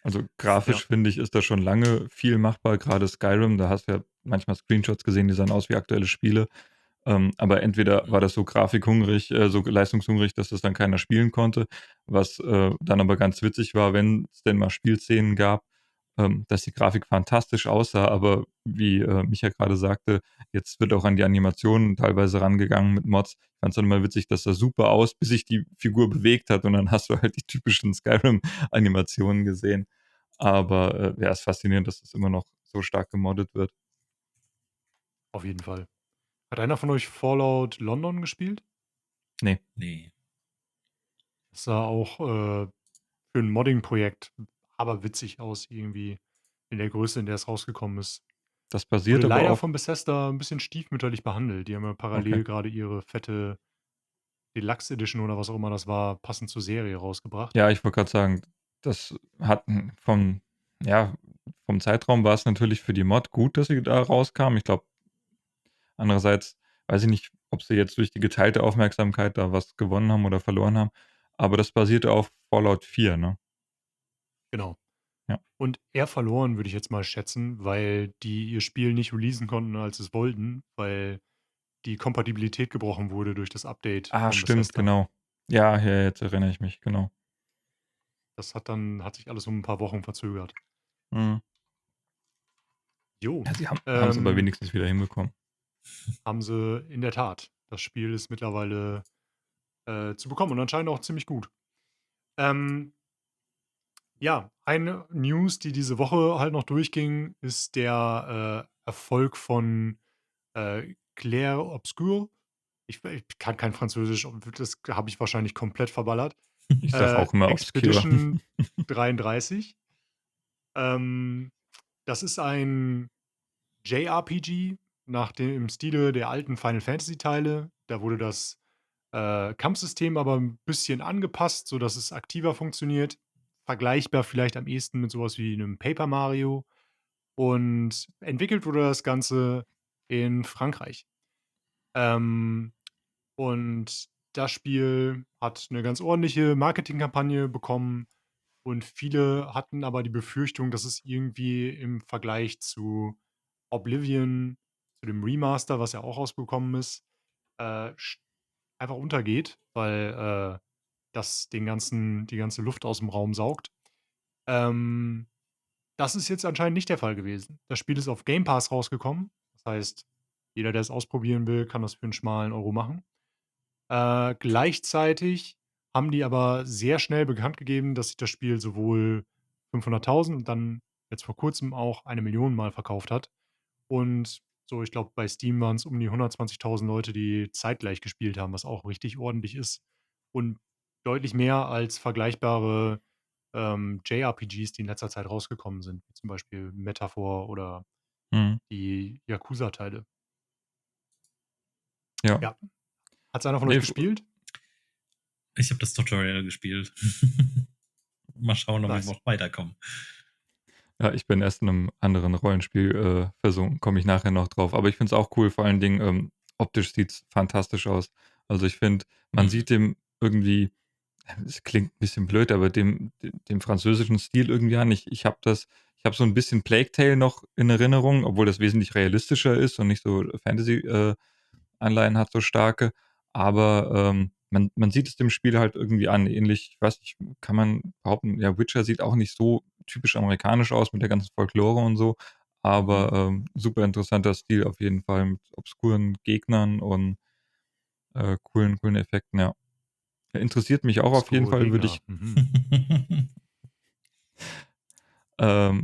also Ja. grafisch finde ich, ist da schon lange viel machbar, gerade Skyrim, da hast du ja manchmal Screenshots gesehen, die sahen aus wie aktuelle Spiele. Aber entweder war Mhm. das so grafikhungrig, so leistungshungrig, dass das dann keiner spielen konnte, was dann aber ganz witzig war, wenn es denn mal Spielszenen gab, dass die Grafik fantastisch aussah, aber wie Micha gerade sagte, jetzt wird auch an die Animationen teilweise rangegangen mit Mods. Ich fand es dann immer witzig, das sah super aus, bis sich die Figur bewegt hat und dann hast du halt die typischen Skyrim-Animationen gesehen. Aber ja, ist faszinierend, dass das immer noch so stark gemoddet wird. Auf jeden Fall. Hat einer von euch Fallout London gespielt? Nee. Nee. Das sah auch für ein Modding-Projekt aber witzig aus, irgendwie in der Größe, in der es rausgekommen ist. Das Wurde basiert aber leider auf. von Bethesda ein bisschen stiefmütterlich behandelt. Die haben ja Okay. parallel gerade ihre fette Deluxe Edition oder was auch immer das war, passend zur Serie rausgebracht. Ja, ich wollte gerade sagen, das hat ja, vom Zeitraum war es natürlich für die Mod gut, dass sie da rauskam. Ich glaube, andererseits weiß ich nicht, ob sie jetzt durch die geteilte Aufmerksamkeit da was gewonnen haben oder verloren haben, aber das basierte auf Fallout 4, ne? Genau. Ja. Und eher verloren, würde ich jetzt mal schätzen, weil die ihr Spiel nicht releasen konnten, als sie es wollten, weil die Kompatibilität gebrochen wurde durch das Update Ah, von stimmt, Bethesda. genau. Ja, ja, jetzt erinnere ich mich, genau. Das hat sich alles um ein paar Wochen verzögert. Mhm. Jo, Ja, sie haben es aber wenigstens wieder hinbekommen. haben sie in der Tat. Das Spiel ist mittlerweile zu bekommen und anscheinend auch ziemlich gut. Ähm, ja, eine News, die diese Woche halt noch durchging, ist der Erfolg von Clair Obscur. Ich kann kein Französisch, das habe ich wahrscheinlich komplett verballert. Ich sage auch immer obscure. Expedition 33. Ähm, das ist ein JRPG im Stile der alten Final Fantasy Teile. Da wurde das Kampfsystem aber ein bisschen angepasst, sodass es aktiver funktioniert. Vergleichbar vielleicht am ehesten mit sowas wie einem Paper Mario. Und entwickelt wurde das Ganze in Frankreich. Ähm, und das Spiel hat eine ganz ordentliche Marketingkampagne bekommen und viele hatten aber die Befürchtung, dass es irgendwie im Vergleich zu Oblivion, zu dem Remaster, was ja auch rausgekommen ist, sch einfach untergeht, weil das die ganze Luft aus dem Raum saugt. Ähm, das ist jetzt anscheinend nicht der Fall gewesen. Das Spiel ist auf Game Pass rausgekommen. Das heißt, jeder, der es ausprobieren will, kann das für einen schmalen Euro machen. Gleichzeitig haben die aber sehr schnell bekannt gegeben, dass sich das Spiel sowohl 500.000 und dann jetzt vor Kurzem auch 1.000.000 Mal verkauft hat. Und so, ich glaube, bei Steam waren es um die 120.000 Leute, die zeitgleich gespielt haben, was auch richtig ordentlich ist. Und deutlich mehr als vergleichbare JRPGs, die in letzter Zeit rausgekommen sind, wie zum Beispiel Metaphor oder Mhm. die Yakuza-Teile. Ja. Ja. Hat es einer von Nee, euch gespielt? Ich habe das Tutorial gespielt. Mal schauen, ob ich Nice. noch weiterkomme. Ja, ich bin erst in einem anderen Rollenspiel versunken, komme ich nachher noch drauf. Aber ich finde es auch cool, vor allen Dingen optisch sieht es fantastisch aus. Also ich finde, man Mhm. sieht dem irgendwie, es klingt ein bisschen blöd, aber dem französischen Stil irgendwie an. Ich habe so ein bisschen Plague Tale noch in Erinnerung, obwohl das wesentlich realistischer ist und nicht so Fantasy-Anleihen hat, so starke. Aber man sieht es dem Spiel halt irgendwie an. Ähnlich, ich weiß nicht, kann man behaupten, ja, Witcher sieht auch nicht so typisch amerikanisch aus mit der ganzen Folklore und so. Aber super interessanter Stil auf jeden Fall mit obskuren Gegnern und coolen Effekten, ja. Interessiert mich auch auf jeden Obskure Fall, Gegner.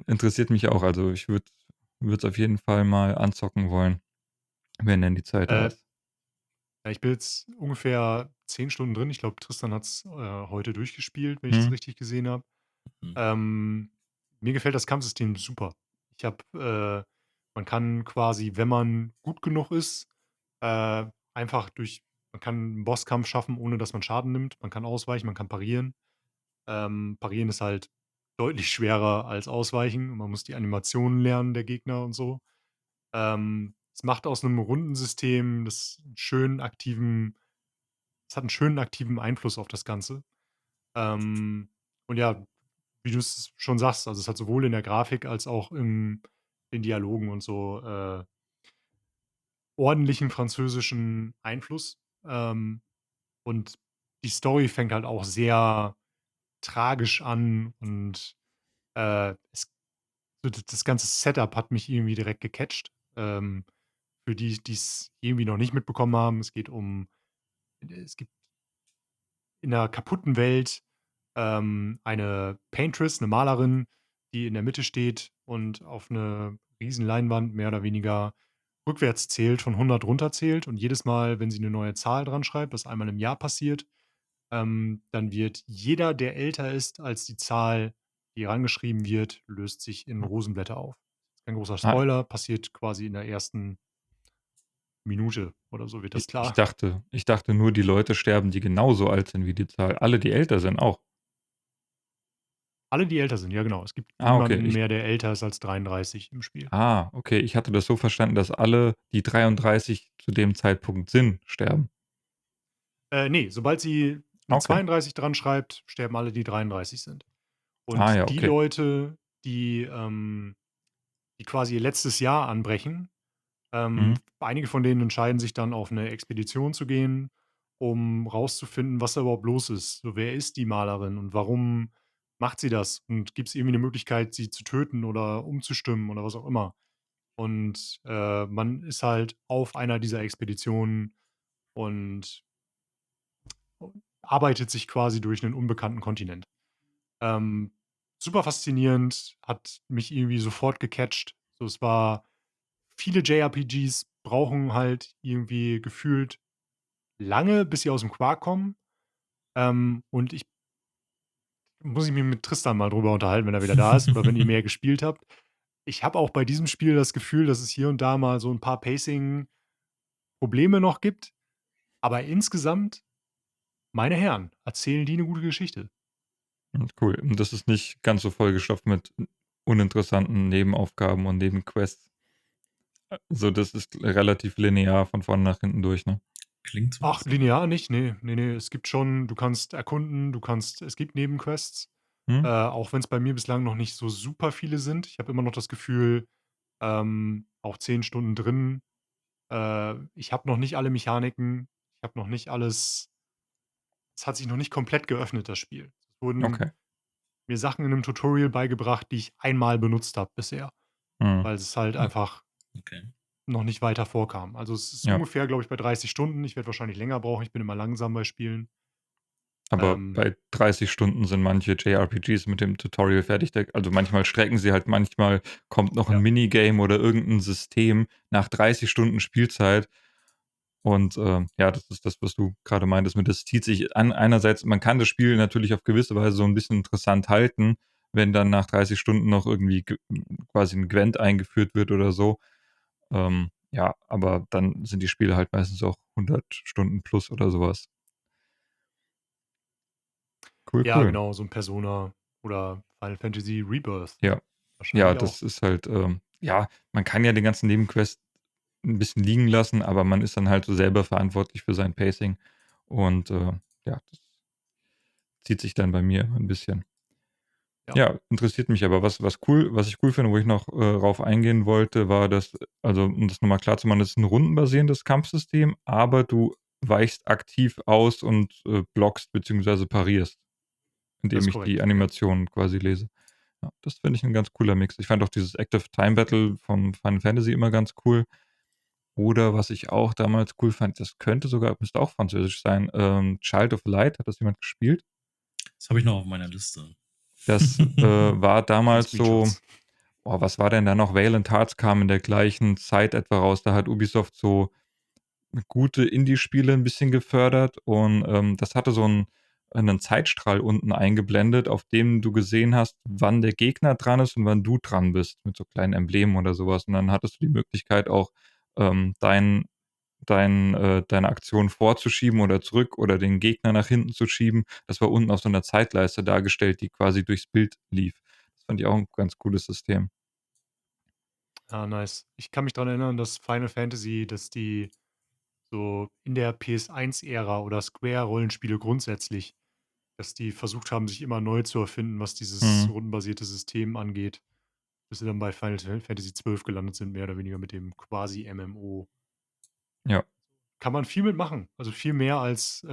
interessiert mich auch. Also ich würde es auf jeden Fall mal anzocken wollen, wenn denn die Zeit da Äh, ist. ja, ich bin jetzt ungefähr 10 Stunden drin. Ich glaube, Tristan hat es heute durchgespielt, wenn ich das Mhm. richtig gesehen habe. Mhm. Mir gefällt das Kampfsystem super. Ich habe, man kann quasi, wenn man gut genug ist, einfach man kann einen Bosskampf schaffen, ohne dass man Schaden nimmt. Man kann ausweichen, man kann parieren. Parieren ist halt deutlich schwerer als Ausweichen. Man muss die Animationen lernen der Gegner und so. Es macht aus einem Rundensystem es hat einen schönen aktiven Einfluss auf das Ganze. Und ja, wie du es schon sagst, also, es hat sowohl in der Grafik als auch in den Dialogen und so, ordentlichen französischen Einfluss. Und die Story fängt halt auch sehr tragisch an und, es so das ganze Setup hat mich irgendwie direkt gecatcht. Für die es irgendwie noch nicht mitbekommen haben, es gibt in 'ner kaputten Welt, eine Paintress, 'ne Malerin, die in der Mitte steht und auf 'ne Riesenleinwand mehr oder weniger rückwärts zählt, von 100 runterzählt und jedes Mal, wenn sie eine neue Zahl dran schreibt, was einmal im Jahr passiert, dann wird jeder, der älter ist als die Zahl, die rangeschrieben wird, löst sich in Rosenblätter auf. Kein großer Ah, Spoiler, passiert quasi in der ersten Minute oder so wird das ich klar. dachte nur, die Leute sterben, die genauso alt sind wie die Zahl. Alle, die älter sind, auch. Alle, die älter sind, ja genau. Es gibt Ah, okay. niemanden mehr, der älter ist als 33 im Spiel. Okay. Ich hatte das so verstanden, dass alle, die 33 zu dem Zeitpunkt sind, sterben. Ne, sobald sie 'ne Okay. 32 dran schreibt, sterben alle, die 33 sind. Ah ja, Und die okay. Leute, die quasi ihr letztes Jahr anbrechen, Mhm. einige von denen entscheiden sich dann, auf 'ne Expedition zu gehen, um rauszufinden, was da überhaupt los ist. So, wer ist die Malerin und warum macht sie das? Und gibt's irgendwie 'ne Möglichkeit, sie zu töten oder umzustimmen oder was auch immer? Und, man ist halt auf einer dieser Expeditionen und arbeitet sich quasi durch 'nen unbekannten Kontinent. Ähm, super faszinierend, hat mich irgendwie sofort gecatcht. So, es war viele JRPGs brauchen halt irgendwie gefühlt lange, bis sie aus dem Quark kommen. Und ich muss ich mich mit Tristan mal drüber unterhalten, wenn er wieder da ist oder wenn ihr mehr gespielt habt. Ich habe auch bei diesem Spiel das Gefühl, dass es hier und da mal so 'n paar Pacing-Probleme noch gibt, aber insgesamt, meine Herren, erzählen die 'ne gute Geschichte. Cool. Und das ist nicht ganz so vollgestopft mit uninteressanten Nebenaufgaben und Nebenquests. So, das ist relativ linear von vorne nach hinten durch, ne? Klingt so Ach, was. linear nicht, ne, ne, ne. Es gibt schon du kannst erkunden, es gibt Nebenquests, Mhm. auch wenn's bei mir bislang noch nicht so super viele sind. Ich habe immer noch das Gefühl, auch 10 Stunden drin, ich habe noch nicht alle Mechaniken, ich habe noch nicht alles es hat sich noch nicht komplett geöffnet, das Spiel. Es wurden Okay. mir Sachen in 'nem Tutorial beigebracht, die ich einmal benutzt habe bisher, Mhm. weil es halt Ah, einfach okay. noch nicht weiter vorkam. Also, es ist Ja. ungefähr, glaube ich, bei 30 Stunden. Ich werde wahrscheinlich länger brauchen. Ich bin immer langsam bei Spielen. Aber Ähm bei 30 Stunden sind manche JRPGs mit dem Tutorial fertig. Also manchmal strecken sie halt, manchmal kommt noch ein Ja, Minigame oder irgendein System nach 30 Stunden Spielzeit. Und ja, das ist das, was du gerade meintest mit, das zieht sich an. Einerseits, man kann das Spiel natürlich auf gewisse Weise so ein bisschen interessant halten, wenn dann nach 30 Stunden noch irgendwie quasi ein Gwent eingeführt wird oder so. Ja, aber dann sind die Spiele halt meistens auch 100 Stunden plus oder sowas. Cool, ja, cool. genau, so 'n Persona oder Final Fantasy Rebirth Ja. Ja, wahrscheinlich auch. das ist halt, ja, man kann ja den ganzen Nebenquest ein bisschen liegen lassen, aber man ist dann halt so selber verantwortlich für sein Pacing und, ja, das zieht sich dann bei mir ein bisschen. Ja, Ja, interessiert mich aber. Was ich cool finde, wo ich noch, drauf eingehen wollte, war, dass also, um das noch mal klarzumachen, das ist 'n rundenbasierendes Kampfsystem, aber du weichst aktiv aus und, blockst beziehungsweise parierst, das indem ist ich die korrekt, ja. Animationen quasi lese. Ja, das finde ich 'n ganz cooler Mix. Ich fand auch dieses Active Time Battle vom Final Fantasy immer ganz cool. Oder was ich auch damals cool fand, das müsste auch französisch sein, Child of Light. Hat das jemand gespielt? Das habe ich noch auf meiner Liste. Das, war Mit damals so. Screenshots. Was war denn da noch? Valiant Hearts kam in der gleichen Zeit etwa raus. Da hat Ubisoft so gute Indie-Spiele 'n bisschen gefördert und, das hatte so 'nen Zeitstrahl unten eingeblendet, auf dem du gesehen hast, wann der Gegner dran ist und wann du dran bist, mit so kleinen Emblemen oder so was. Und dann hattest du die Möglichkeit auch, deine Aktion vorzuschieben oder zurück oder den Gegner nach hinten zu schieben. Das war unten auf so 'ner Zeitleiste dargestellt, die quasi durchs Bild lief. Das fand ich auch 'n ganz cooles System. Ah, nice. Ich kann mich dran erinnern, dass Final Fantasy dass die so in der PS1-Ära oder Square-Rollenspiele grundsätzlich, dass die versucht haben, sich immer neu zu erfinden, was dieses Mhm. rundenbasierte System angeht, bis sie dann bei Final Fantasy 12 gelandet sind, mehr oder weniger mit dem quasi MMO. Ja. Kann man viel mitmachen. Also, viel mehr als,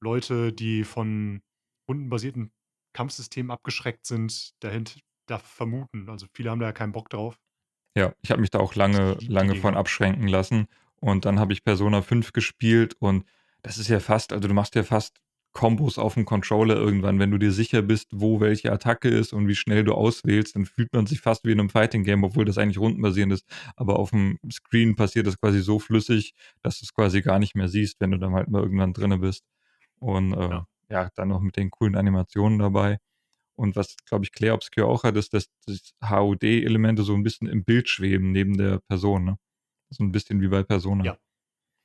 Leute, die von rundenbasierten Kampfsystemen abgeschreckt sind, da vermuten. Also, viele haben da ja keinen Bock drauf. Ja, ich habe mich da auch Ich lange liebe die lange von Dinger. abschränken lassen und dann habe ich Persona 5 gespielt und das ist ja fast, also, du machst ja fast Kombos auf dem Controller irgendwann, wenn du dir sicher bist, wo welche Attacke ist und wie schnell du auswählst, dann fühlt man sich fast wie in einem Fighting-Game, obwohl das eigentlich rundenbasierend ist. Aber auf dem Screen passiert das quasi so flüssig, dass du es quasi gar nicht mehr siehst, wenn du dann halt mal irgendwann drinne bist. Und Ja. ja, dann noch mit den coolen Animationen dabei. Und was, glaube ich, Clair Obscur auch hat, ist, dass das HUD-Elemente so ein bisschen im Bild schweben neben der Person. Ne? So ein bisschen wie bei Persona. Ja.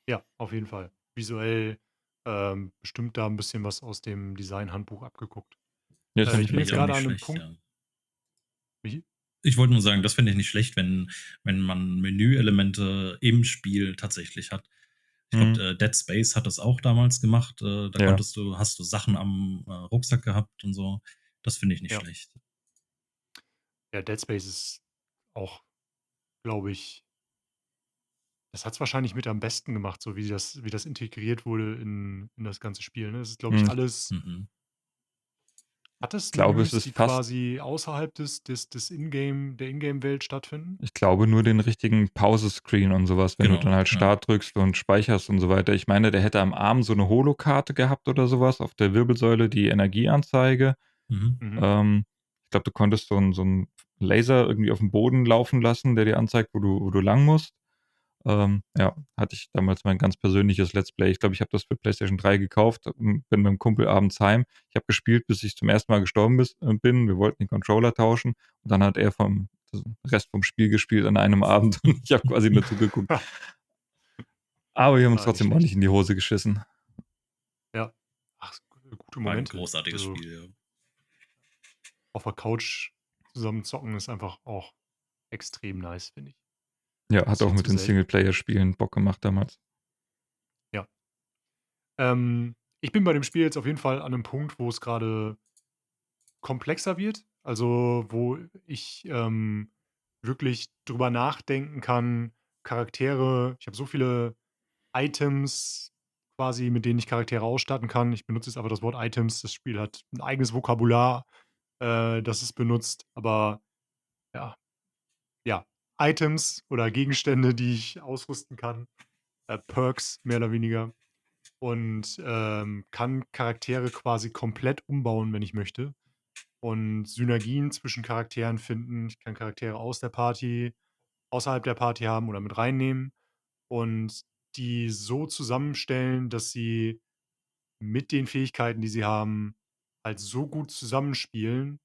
Ja, auf jeden Fall. Visuell bestimmt da ein bisschen was aus dem Design-Handbuch abgeguckt. Ja, Das das Ich bin finde jetzt ich auch gerade nicht an einem schlecht, Punkt. ja. Wie? Ich wollte nur sagen, das finde ich nicht schlecht, wenn man Menüelemente im Spiel tatsächlich hat. Ich Mhm. glaube, Dead Space hat das auch damals gemacht. Da Ja. hast du Sachen am Rucksack gehabt und so. Das finde ich nicht Ja. schlecht. Ja, Dead Space ist auch, glaube ich, das hat es wahrscheinlich mit am besten gemacht, so wie das integriert wurde in das ganze Spiel. Ne? Das ist, glaube ich, Mhm. alles. Mhm. Hat es Ich glaube, es Menüs, ist die fast, quasi außerhalb der Ingame-Welt stattfinden? ich glaube, nur den richtigen Pause-Screen und sowas, wenn du dann Genau, halt ja. Start drückst und speicherst und so weiter. Ich meine, der hätte am Arm so eine Holokarte gehabt oder sowas, auf der Wirbelsäule die Energieanzeige. Mhm. Mhm. Ich glaube, du konntest so einen Laser irgendwie auf dem Boden laufen lassen, der dir anzeigt, wo du lang musst. Ja, hatte ich damals mein ganz persönliches Let's Play. Ich glaube, ich habe das für PlayStation 3 gekauft, bin mit dem Kumpel abends heim. Ich habe gespielt, bis ich zum ersten Mal gestorben bin. Wir wollten den Controller tauschen und dann hat er vom Rest vom Spiel gespielt an einem Abend und ich habe quasi nur zugeguckt. Aber wir haben uns Ah, nicht trotzdem ordentlich schlecht. in die Hose geschissen. Ja. Ach, gute War ein Momente. großartiges Also Spiel, ja. auf der Couch zusammen zocken ist einfach auch extrem nice, finde ich. Ja, hat auch Passiert mit so den selten. Singleplayer-Spielen Bock gemacht damals. Ja. Ich bin bei dem Spiel jetzt auf jeden Fall an einem Punkt, wo es gerade komplexer wird. Also, wo ich wirklich drüber nachdenken kann, Charaktere. Ich habe so viele Items quasi, mit denen ich Charaktere ausstatten kann. Ich benutze jetzt einfach das Wort Items. Das Spiel hat ein eigenes Vokabular, das es benutzt. Aber ja, ja, Items oder Gegenstände, die ich ausrüsten kann, Perks mehr oder weniger und kann Charaktere quasi komplett umbauen, wenn ich möchte und Synergien zwischen Charakteren finden. Ich kann Charaktere aus der Party außerhalb der Party haben oder mit reinnehmen und die so zusammenstellen, dass sie mit den Fähigkeiten, die sie haben, halt so gut zusammenspielen.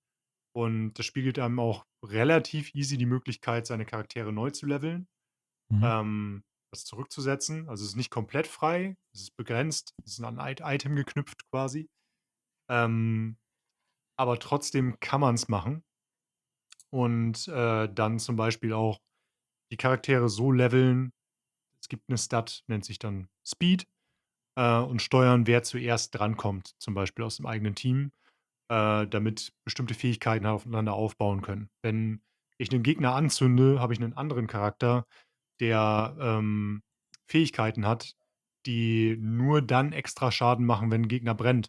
Und das Spiel gibt einem auch relativ easy die Möglichkeit, seine Charaktere neu zu leveln, Mhm. das zurückzusetzen. Also es ist nicht komplett frei, es ist begrenzt, es ist an ein Item geknüpft quasi. Ähm, aber trotzdem kann man es machen und dann zum Beispiel auch die Charaktere so leveln. Es gibt eine Stat, nennt sich dann Speed, und steuern, wer zuerst drankommt, zum Beispiel aus dem eigenen Team, damit bestimmte Fähigkeiten aufeinander aufbauen können. Wenn ich einen Gegner anzünde, habe ich einen anderen Charakter, der Fähigkeiten hat, die nur dann extra Schaden machen, wenn 'n Gegner brennt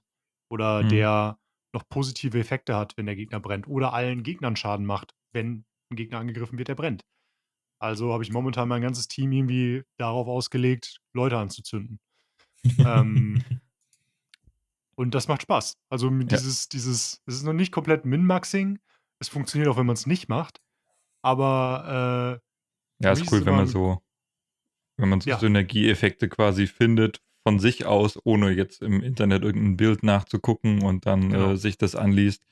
oder Mhm. der noch positive Effekte hat, wenn der Gegner brennt oder allen Gegnern Schaden macht, wenn 'n Gegner angegriffen wird, der brennt. Also, habe ich momentan mein ganzes Team irgendwie darauf ausgelegt, Leute anzuzünden. Ähm, und das macht Spaß. Also, mit Ja. dieses es ist noch nicht komplett Min-Maxing. Es funktioniert auch, wenn man's nicht macht, aber, Ja, für mich ist ist es cool, wenn immer man 'n so ja, Synergieeffekte quasi findet von sich aus, ohne jetzt im Internet irgendein Bild nachzugucken und dann genau. sich das anliest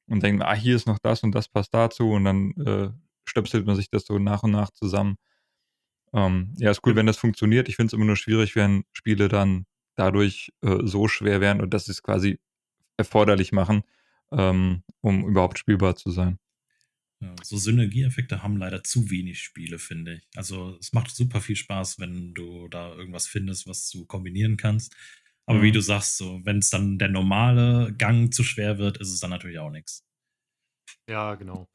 und denkt, hier ist noch das und das passt dazu und dann stöpselt man sich das so nach und nach zusammen. Ja, ist cool, wenn Genau. das funktioniert. Ich finde es immer nur schwierig, wenn Spiele dann dadurch so schwer werden und dass sie es quasi erforderlich machen, um überhaupt spielbar zu sein. Ja, so Synergieeffekte haben leider zu wenig Spiele, finde ich. Also es macht super viel Spaß, wenn du da irgendwas findest, was du kombinieren kannst. Aber wie Mhm. du sagst, so, wenn es dann der normale Gang zu schwer wird, ist es dann natürlich auch nichts. Ja, genau.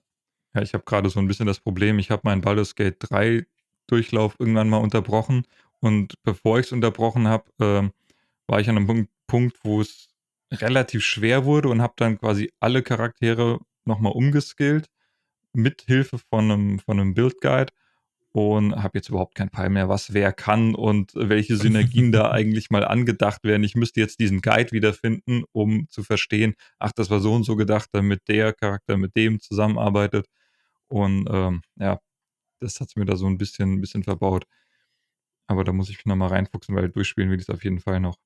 Ja, ich habe gerade so ein bisschen das Problem, ich habe meinen Baldur's Gate 3 Durchlauf irgendwann mal unterbrochen und bevor ich's unterbrochen habe, war ich an 'nem Punkt, wo es relativ schwer wurde und habe dann quasi alle Charaktere noch mal umgeskillt mit Hilfe von 'nem Build Guide und habe jetzt überhaupt keinen Peil mehr, was wer kann und welche Synergien da eigentlich mal angedacht werden. Ich müsste jetzt diesen Guide wiederfinden, um zu verstehen, ach, das war so und so gedacht, damit der Charakter mit dem zusammenarbeitet. Und ja, das hat es mir da so ein bisschen verbaut. Aber da muss ich mich nochmal reinfuchsen, weil durchspielen will ich es auf jeden Fall noch.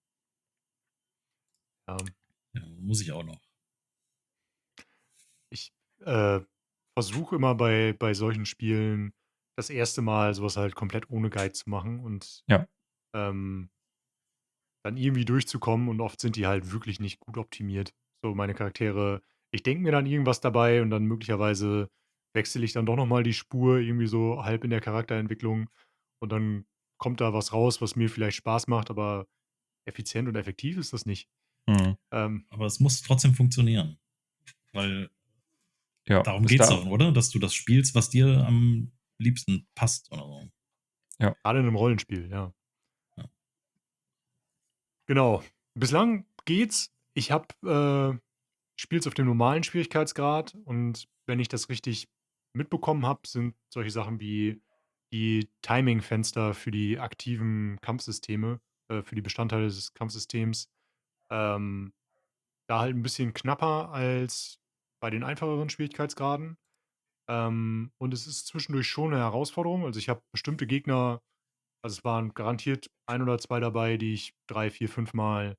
Ja. Ja, muss ich auch noch. Ich versuche immer bei solchen Spielen das erste Mal sowas halt komplett ohne Guide zu machen und Ja. ähm, dann irgendwie durchzukommen und oft sind die halt wirklich nicht gut optimiert. So meine Charaktere, ich denke mir dann irgendwas dabei und dann möglicherweise wechsle ich dann doch noch mal die Spur irgendwie so halb in der Charakterentwicklung und dann kommt da was raus, was mir vielleicht Spaß macht, aber effizient und effektiv ist das nicht. Mhm. Aber es muss trotzdem funktionieren. Weil Ja, darum es geht es darf. doch, oder? Dass du das spielst, was dir am liebsten passt oder so. Gerade in einem Rollenspiel, ja. Ja. Genau. Bislang geht's. Ich habe spiele es auf dem normalen Schwierigkeitsgrad und wenn ich das richtig mitbekommen habe, sind solche Sachen wie die Timing-Fenster für die aktiven Kampfsysteme, für die Bestandteile des Kampfsystems, ähm, da halt ein bisschen knapper als bei den einfacheren Schwierigkeitsgraden. Und es ist zwischendurch schon eine Herausforderung. Also, ich habe bestimmte Gegner, also, es waren garantiert ein oder 2 dabei, die ich 3, 4, 5 Mal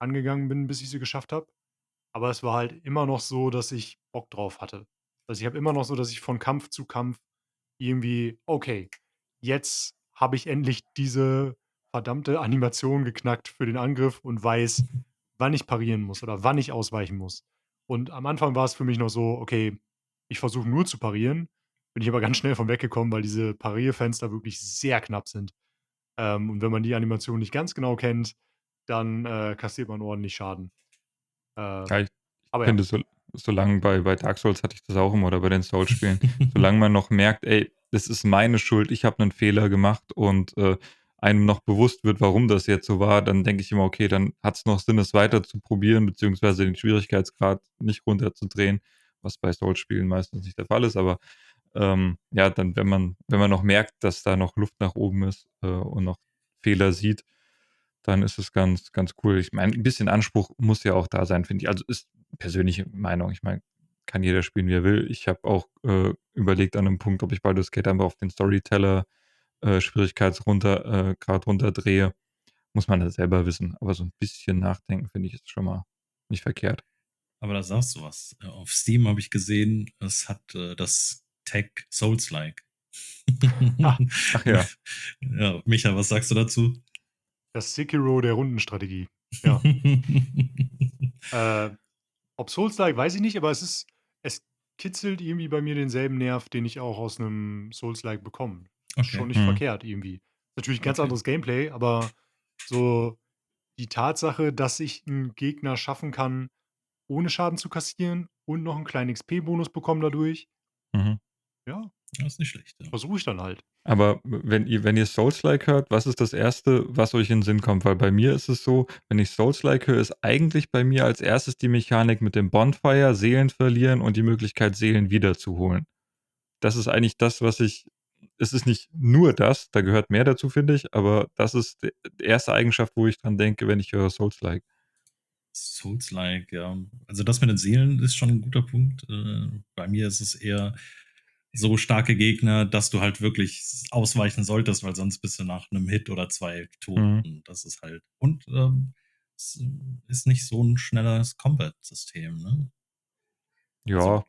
angegangen bin, bis ich sie geschafft habe. Aber es war halt immer noch so, dass ich Bock drauf hatte. Also, ich habe immer noch so, dass ich von Kampf zu Kampf irgendwie: „Okay, jetzt habe ich endlich diese verdammte Animation geknackt für den Angriff und weiß, wann ich parieren muss oder wann ich ausweichen muss.“ Und am Anfang war es für mich noch so: „Okay, ich versuche nur zu parieren.“ Bin ich aber ganz schnell von weggekommen, weil diese Parierfenster wirklich sehr knapp sind. Und wenn man die Animation nicht ganz genau kennt, dann, kassiert man ordentlich Schaden. Äh, Ja, ich aber ja. finde, solange bei Dark Souls hatte ich das auch immer oder bei den Souls-Spielen, solange man noch merkt, ey, das ist meine Schuld, ich habe einen Fehler gemacht und einem noch bewusst wird, warum das jetzt so war, dann denke ich immer, okay, dann hat es noch Sinn, es weiter zu probieren, beziehungsweise den Schwierigkeitsgrad nicht runterzudrehen, was bei Souls-Spielen meistens nicht der Fall ist, aber ja, dann, wenn man noch merkt, dass da noch Luft nach oben ist und noch Fehler sieht, dann ist es ganz, ganz cool. Ich meine, ein bisschen Anspruch muss ja auch da sein, finde ich. Also ist persönliche Meinung. Ich meine, kann jeder spielen, wie er will. Ich habe auch überlegt an einem Punkt, ob ich Baldur's Gate einfach auf den Storyteller Grad runterdrehe. Muss man das selber wissen. Aber so ein bisschen nachdenken, finde ich, ist schon mal nicht verkehrt. Aber da sagst du was. Auf Steam habe ich gesehen, es hat das Tag Souls-like. Ah, Ach ja. Ja, Micha, was sagst du dazu? das Sekiro der Rundenstrategie. Ja. Äh, ob Souls-like, weiß ich nicht, aber es kitzelt irgendwie bei mir denselben Nerv, den ich auch aus einem Souls-like bekomme. Okay, Schon nicht Mhm. verkehrt irgendwie. Natürlich 'n ganz okay. anderes Gameplay, aber so die Tatsache, dass ich 'n Gegner schaffen kann, ohne Schaden zu kassieren und noch 'n kleinen XP-Bonus bekomme dadurch, Mhm. ja, Das ist nicht schlecht, ja. versuche ich dann halt. Aber wenn ihr Souls-like hört, was ist das Erste, was euch in den Sinn kommt? Weil bei mir ist es so, wenn ich Souls-like höre, ist eigentlich bei mir als Erstes die Mechanik mit dem Bonfire, Seelen verlieren und die Möglichkeit, Seelen wiederzuholen. Das ist eigentlich das, was ich es ist nicht nur das, da gehört mehr dazu, finde ich, aber das ist die erste Eigenschaft, wo ich dran denke, wenn ich höre Souls-like. Souls-like, ja. Also das mit den Seelen ist schon ein guter Punkt. Bei mir ist es eher so starke Gegner, dass du halt wirklich ausweichen solltest, weil sonst bist du nach einem Hit oder 2 tot. Mhm. Und das ist halt. Und es ist nicht so ein schnelles Combat-System, ne? Also, Ja,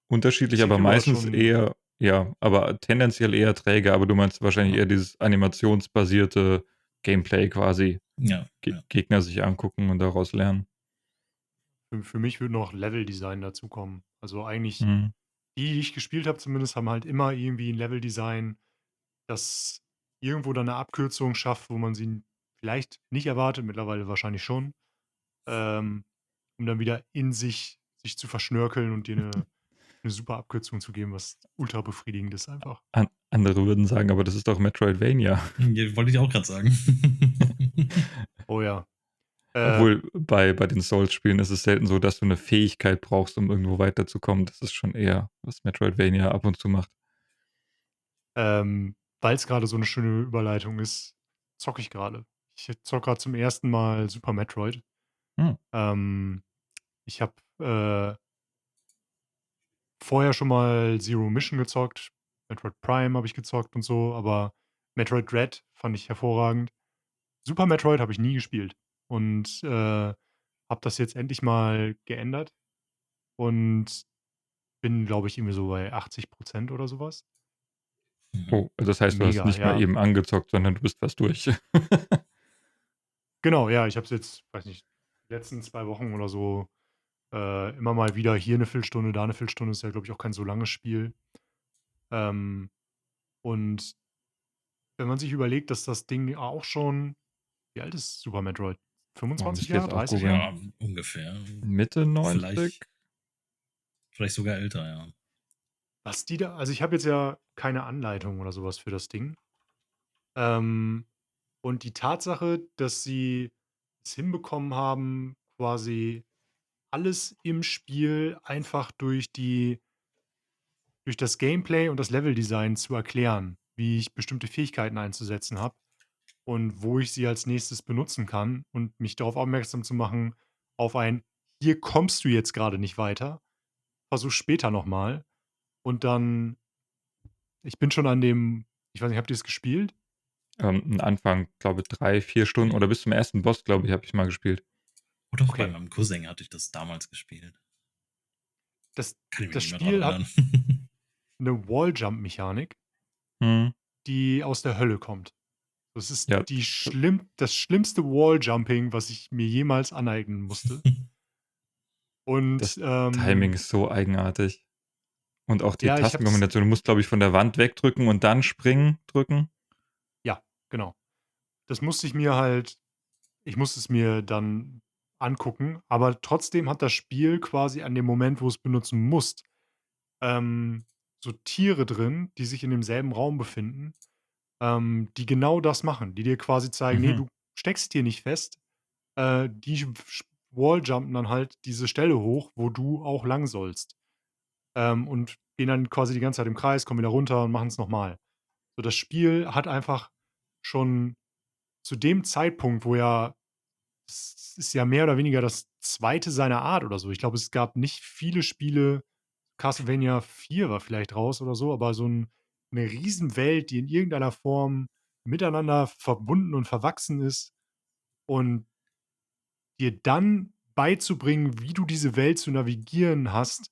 unterschiedlich, aber Sekiro hat meistens schon eher ja, aber tendenziell eher träge, aber du meinst wahrscheinlich ja, eher dieses animationsbasierte Gameplay quasi. ja, ja. Gegner sich angucken und daraus lernen. für mich würde noch Leveldesign dazukommen. Also, eigentlich Mhm. die ich gespielt habe zumindest, haben halt immer irgendwie 'n Leveldesign, das irgendwo dann 'ne Abkürzung schafft, wo man sie vielleicht nicht erwartet, mittlerweile wahrscheinlich schon, ähm, um dann wieder in sich zu verschnörkeln und dir 'ne super Abkürzung zu geben, was ultra befriedigend ist einfach. Andere würden sagen, aber das ist doch Metroidvania. Ja, wollte ich auch gerade sagen. Oh ja. Äh, Obwohl bei den Souls-Spielen ist es selten so, dass du eine Fähigkeit brauchst, um irgendwo weiterzukommen. Das ist schon eher, was Metroidvania ab und zu macht. Weil es gerade so eine schöne Überleitung ist, zocke ich gerade. Ich zocke gerade zum ersten Mal Super Metroid. Hm. Ähm, ich habe, vorher schon mal Zero Mission gezockt, Metroid Prime habe ich gezockt und so, aber Metroid Dread fand ich hervorragend. Super Metroid habe ich nie gespielt und, habe das jetzt endlich mal geändert und bin, glaube ich, irgendwie so bei 80% oder sowas. Mhm. Oh, also das heißt, du hast Mega, nicht mal ja. eben angezockt, sondern du bist fast durch. Genau, ja, ich habe es jetzt, weiß nicht, die letzten 2 Wochen oder so, immer mal wieder hier eine Viertelstunde, da eine Viertelstunde, ist ja, glaube ich, auch kein so langes Spiel. Ähm, und wenn man sich überlegt, dass das Ding auch schon, wie alt ist Super Metroid? Oh, 25 müsste ich Jahre, jetzt auch 30 Jahre? googeln. Ja, ungefähr. Mitte 90? Vielleicht, vielleicht sogar älter, ja. Was die da, also, ich habe jetzt ja keine Anleitung oder sowas für das Ding. Ähm, und die Tatsache, dass sie es hinbekommen haben, quasi alles im Spiel einfach durch das Gameplay und das Leveldesign zu erklären, wie ich bestimmte Fähigkeiten einzusetzen habe und wo ich sie als Nächstes benutzen kann und mich darauf aufmerksam zu machen auf ein: „Hier kommst du jetzt gerade nicht weiter, versuch später noch mal.“ Und dann, ich bin schon an dem, ich weiß nicht, habt ihr's gespielt? 'N Anfang, glaube 3, 4 Stunden oder bis zum ersten Boss, glaube ich, habe ich mal gespielt. Oder auch bei Okay. meinem Cousin hatte ich das damals gespielt. Das Kann ich mich das nicht mehr dran Spiel hat erinnern. 'ne Walljump-Mechanik, Mhm. die aus der Hölle kommt. Das ist Ja, das schlimmste Walljumping, was ich mir jemals aneignen musste. Und, das Timing ist so eigenartig. Und auch die ja, ich habe es, Tastenkombination. Du musst, glaube ich, von der Wand wegdrücken und dann springen drücken. ja, genau. Das musste ich mir halt, ich musste es mir dann angucken, aber trotzdem hat das Spiel quasi an dem Moment, wo es benutzen musst, ähm, so Tiere drin, die sich in demselben Raum befinden, die genau das machen, die dir quasi zeigen: „Ne, Mhm, du steckst hier nicht fest.“ Die walljumpen dann halt diese Stelle hoch, wo du auch lang sollst, und gehen dann quasi die ganze Zeit im Kreis, kommen wieder runter und machen's noch mal. So, das Spiel hat einfach schon zu dem Zeitpunkt, wo ja, es ist ja mehr oder weniger das zweite seiner Art oder so. Ich glaube, es gab nicht viele Spiele, Castlevania 4 war vielleicht raus oder so, aber so 'ne Riesenwelt, die in irgendeiner Form miteinander verbunden und verwachsen ist und dir dann beizubringen, wie du diese Welt zu navigieren hast,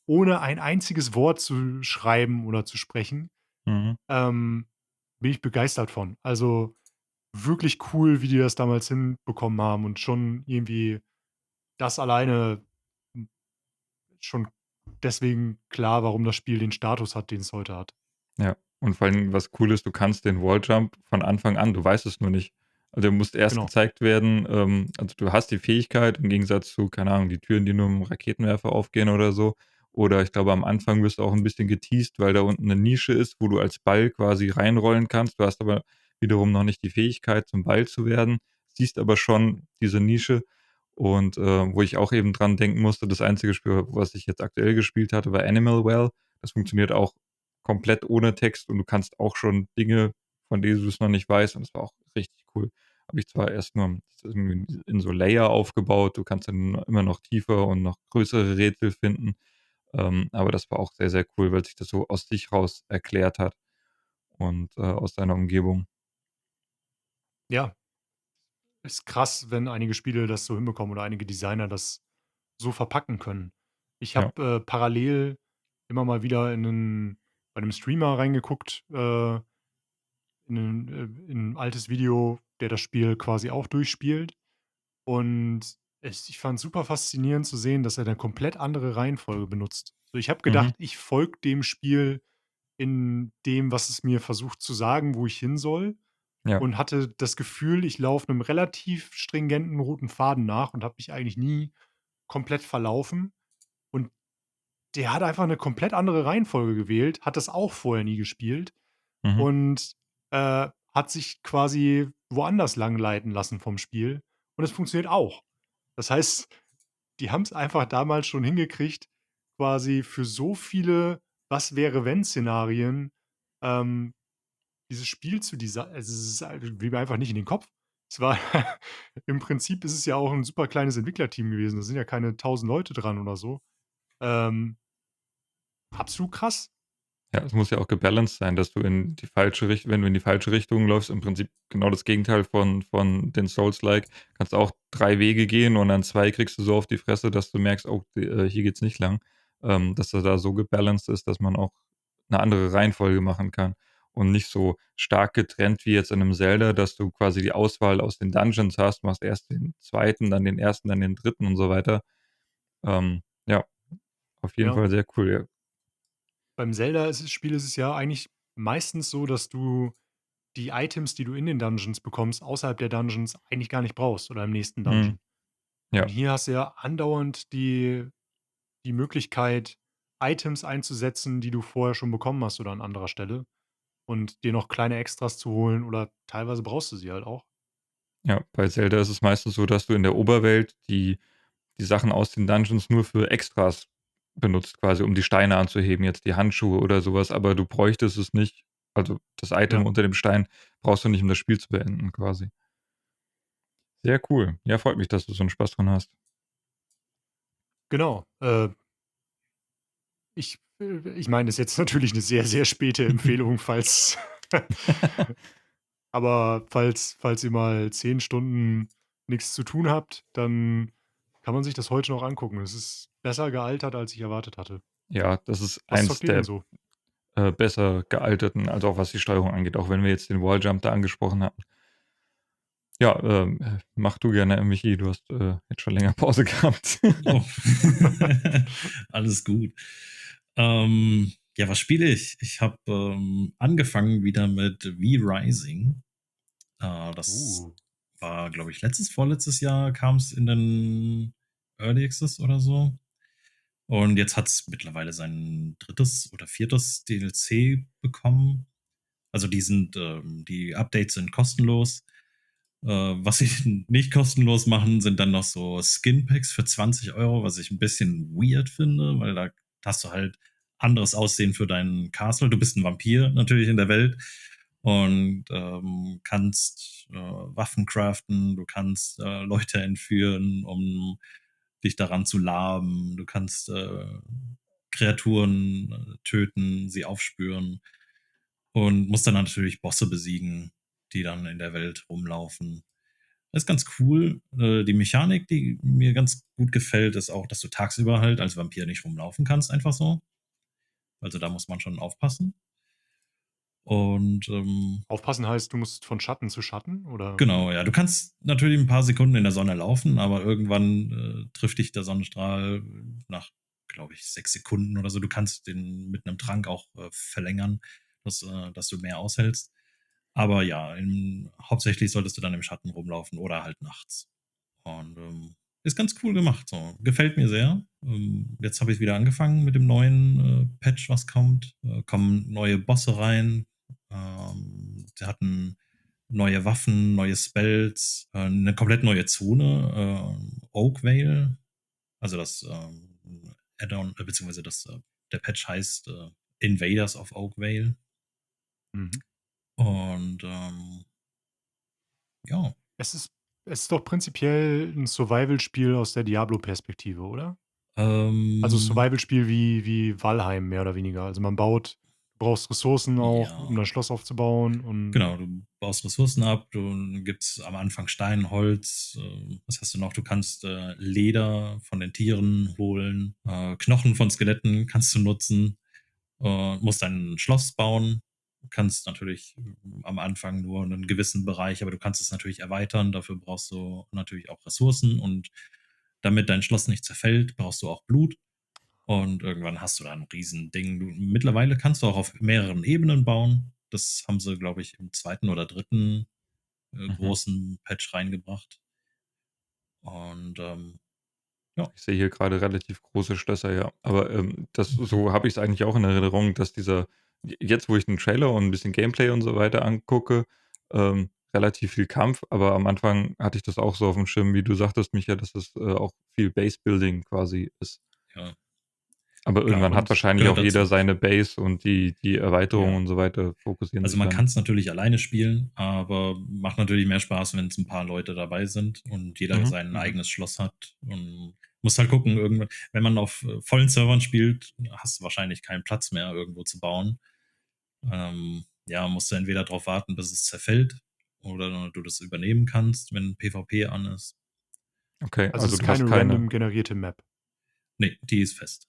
ohne ein einziges Wort zu schreiben oder zu sprechen, mhm. ähm, bin ich begeistert von. Also, wirklich cool, wie die das damals hinbekommen haben und schon irgendwie das alleine, hm, schon deswegen klar, warum das Spiel den Status hat, den es heute hat. Ja, und vor allem, was cool ist, du kannst den Walljump von Anfang an, du weißt es nur nicht. Also, der muss erst Genau. gezeigt werden, also, du hast die Fähigkeit im Gegensatz zu, keine Ahnung, die Türen, die nur im Raketenwerfer aufgehen oder so. Oder ich glaube, am Anfang wirst du auch ein bisschen geteased, weil da unten eine Nische ist, wo du als Ball quasi reinrollen kannst. Du hast aber wiederum noch nicht die Fähigkeit, zum Ball zu werden, siehst aber schon diese Nische und, wo ich auch eben dran denken musste, das einzige Spiel, was ich jetzt aktuell gespielt hatte, war Animal Well. Das funktioniert auch komplett ohne Text und du kannst auch schon Dinge, von denen du es noch nicht weißt, und das war auch richtig cool. Habe ich zwar erst nur irgendwie in so Layer aufgebaut, du kannst dann immer noch tiefer und noch größere Rätsel finden, aber das war auch sehr, sehr cool, weil sich das so aus sich raus erklärt hat und, aus deiner Umgebung. Ja, ist krass, wenn einige Spiele das so hinbekommen oder einige Designer das so verpacken können. Ich Ja. habe, parallel immer mal wieder bei 'nem Streamer reingeguckt, in 'n altes Video, der das Spiel quasi auch durchspielt. Und ich fand's super faszinierend zu sehen, dass er 'ne komplett andere Reihenfolge benutzt. So, ich habe Mhm. gedacht, ich folge dem Spiel in dem, was es mir versucht zu sagen, wo ich hin soll, Ja. und hatte das Gefühl, ich laufe 'nem relativ stringenten roten Faden nach und habe mich eigentlich nie komplett verlaufen. Und der hat einfach 'ne komplett andere Reihenfolge gewählt, hat das auch vorher nie gespielt Mhm. und, hat sich quasi woanders lang leiten lassen vom Spiel und es funktioniert auch. Das heißt, die haben's einfach damals schon hingekriegt, quasi für so viele „Was-wäre-wenn“-Szenarien, ähm, dieses Spiel zu designen, also, es ist halt blieb mir einfach nicht in den Kopf. Es war im Prinzip ist es ja auch 'n super kleines Entwicklerteam gewesen. Da sind ja keine 1.000 Leute dran oder so. Ähm, absolut krass. Ja, es muss ja auch gebalanced sein, dass du in die falsche Richtung, wenn du in die falsche Richtung läufst, im Prinzip genau das Gegenteil von den Souls-like, kannst auch 3 Wege gehen und an 2 kriegst du so auf die Fresse, dass du merkst: „Oh, hier geht's nicht lang." Dass er da so gebalanced ist, dass man auch eine andere Reihenfolge machen kann und nicht so stark getrennt wie jetzt in einem Zelda, dass du quasi die Auswahl aus den Dungeons hast, machst erst den zweiten, dann den ersten, dann den dritten und so weiter. Ja, auf jeden Ja. Fall sehr cool, ja. Beim Zelda ist es ja eigentlich meistens so, dass du die Items, die du in den Dungeons bekommst, außerhalb der Dungeons eigentlich gar nicht brauchst oder im nächsten Mhm. Dungeon. Und Ja. hier hast du ja andauernd die Möglichkeit, Items einzusetzen, die du vorher schon bekommen hast oder an anderer Stelle und dir noch kleine Extras zu holen oder teilweise brauchst du sie halt auch. Ja, bei Zelda ist es meistens so, dass du in der Oberwelt die Sachen aus den Dungeons nur für Extras benutzt, quasi, um die Steine anzuheben, jetzt die Handschuhe oder sowas, aber du bräuchtest es nicht. Also, das Item Ja, unter dem Stein brauchst du nicht, um das Spiel zu beenden, quasi. Sehr cool. Ja, freut mich, dass du so 'n Spaß dran hast. genau. Ich meine, das ist jetzt natürlich eine sehr, sehr späte Empfehlung, falls aber falls ihr mal 10 Stunden nichts zu tun habt, dann kann man sich das heute noch angucken. Es ist besser gealtert, als ich erwartet hatte. Ja, das ist Was eins zockt ihr denn der, so? besser gealterten, also auch was die Steuerung angeht, auch wenn wir jetzt den Walljump da angesprochen hatten. Ja, mach du gerne, Michi, du hast, jetzt schon länger Pause gehabt. Oh. Alles gut. Ja, was spiele ich? Ich habe angefangen wieder mit V-Rising. Das Uh, war, glaube ich, vorletztes Jahr kam es in den Early Access oder so. Und jetzt hat es mittlerweile sein drittes oder viertes DLC bekommen. Also die Updates sind kostenlos. Was sie nicht kostenlos machen, sind dann noch so Skin-Packs für 20 €, was ich ein bisschen weird finde, weil da hast du halt anderes Aussehen für deinen Castle. Du bist ein Vampir natürlich in der Welt und kannst Waffen craften, du kannst Leute entführen, um dich daran zu laben, du kannst Kreaturen töten, sie aufspüren und musst dann natürlich Bosse besiegen, die dann in der Welt rumlaufen. Das ist ganz cool. Die Mechanik, die mir ganz gut gefällt, ist auch, dass du tagsüber halt als Vampir nicht rumlaufen kannst, einfach so. Also da muss man schon aufpassen. Und aufpassen heißt, du musst von Schatten zu Schatten, oder? genau, ja, du kannst natürlich ein paar Sekunden in der Sonne laufen, aber irgendwann trifft dich der Sonnenstrahl nach, glaube ich, 6 Sekunden oder so. Du kannst den mit einem Trank auch verlängern, dass du mehr aushältst. Aber ja, hauptsächlich solltest du dann im Schatten rumlaufen oder halt nachts. Und ist ganz cool gemacht. So. Gefällt mir sehr. Jetzt habe ich wieder angefangen mit dem neuen Patch, was kommt. Kommen neue Bosse rein. Sie hatten neue Waffen, neue Spells, eine komplett neue Zone, Oakvale. Also das Add-on, beziehungsweise der Patch heißt Invaders of Oakvale. Mhm. Und ja, Es ist es ist doch prinzipiell 'n Survival-Spiel aus der Diablo-Perspektive, oder? Also, ähm, Survival-Spiel wie Valheim mehr oder weniger. Also, du brauchst Ressourcen auch, um ja. dein Schloss aufzubauen und Genau, du baust Ressourcen ab, du gibst am Anfang Stein, Holz, was hast du noch? Du kannst Leder von den Tieren holen, Knochen von Skeletten kannst du nutzen, musst ein Schloss bauen. Du kannst natürlich am Anfang nur einen gewissen Bereich, aber du kannst es natürlich erweitern. Dafür brauchst du natürlich auch Ressourcen und damit dein Schloss nicht zerfällt, brauchst du auch Blut. Und irgendwann hast du da ein Riesending. Mittlerweile kannst du auch auf mehreren Ebenen bauen. Das haben sie, glaube ich, im zweiten oder dritten Mhm. großen Patch reingebracht. Und ja, Ich sehe hier gerade relativ große Schlösser, ja. Aber, das mhm. so habe ich's eigentlich auch in Erinnerung, dass dieser jetzt, wo ich den Trailer und 'n bisschen Gameplay und so weiter angucke, relativ viel Kampf, aber am Anfang hatte ich das auch so aufm Schirm, wie du sagtest, Micha, dass das, auch viel Base Building quasi ist. Ja. Aber Klar, irgendwann hat und wahrscheinlich gehört auch jeder dazu. seine Base und die Erweiterungen Ja. und so weiter fokussieren Also sich man dann. kann es natürlich alleine spielen, aber macht natürlich mehr Spaß, wenn es ein paar Leute dabei sind und jeder Mhm. sein Mhm. eigenes Schloss hat. Und muss halt gucken, irgendwann, wenn man auf vollen Servern spielt, hast du wahrscheinlich keinen Platz mehr, irgendwo zu bauen. Ja, musst du entweder darauf warten, bis es zerfällt, oder du das übernehmen kannst, wenn PvP an ist. Okay, Also es also ist du hast keine keine. random generierte Map. Nee, die ist fest.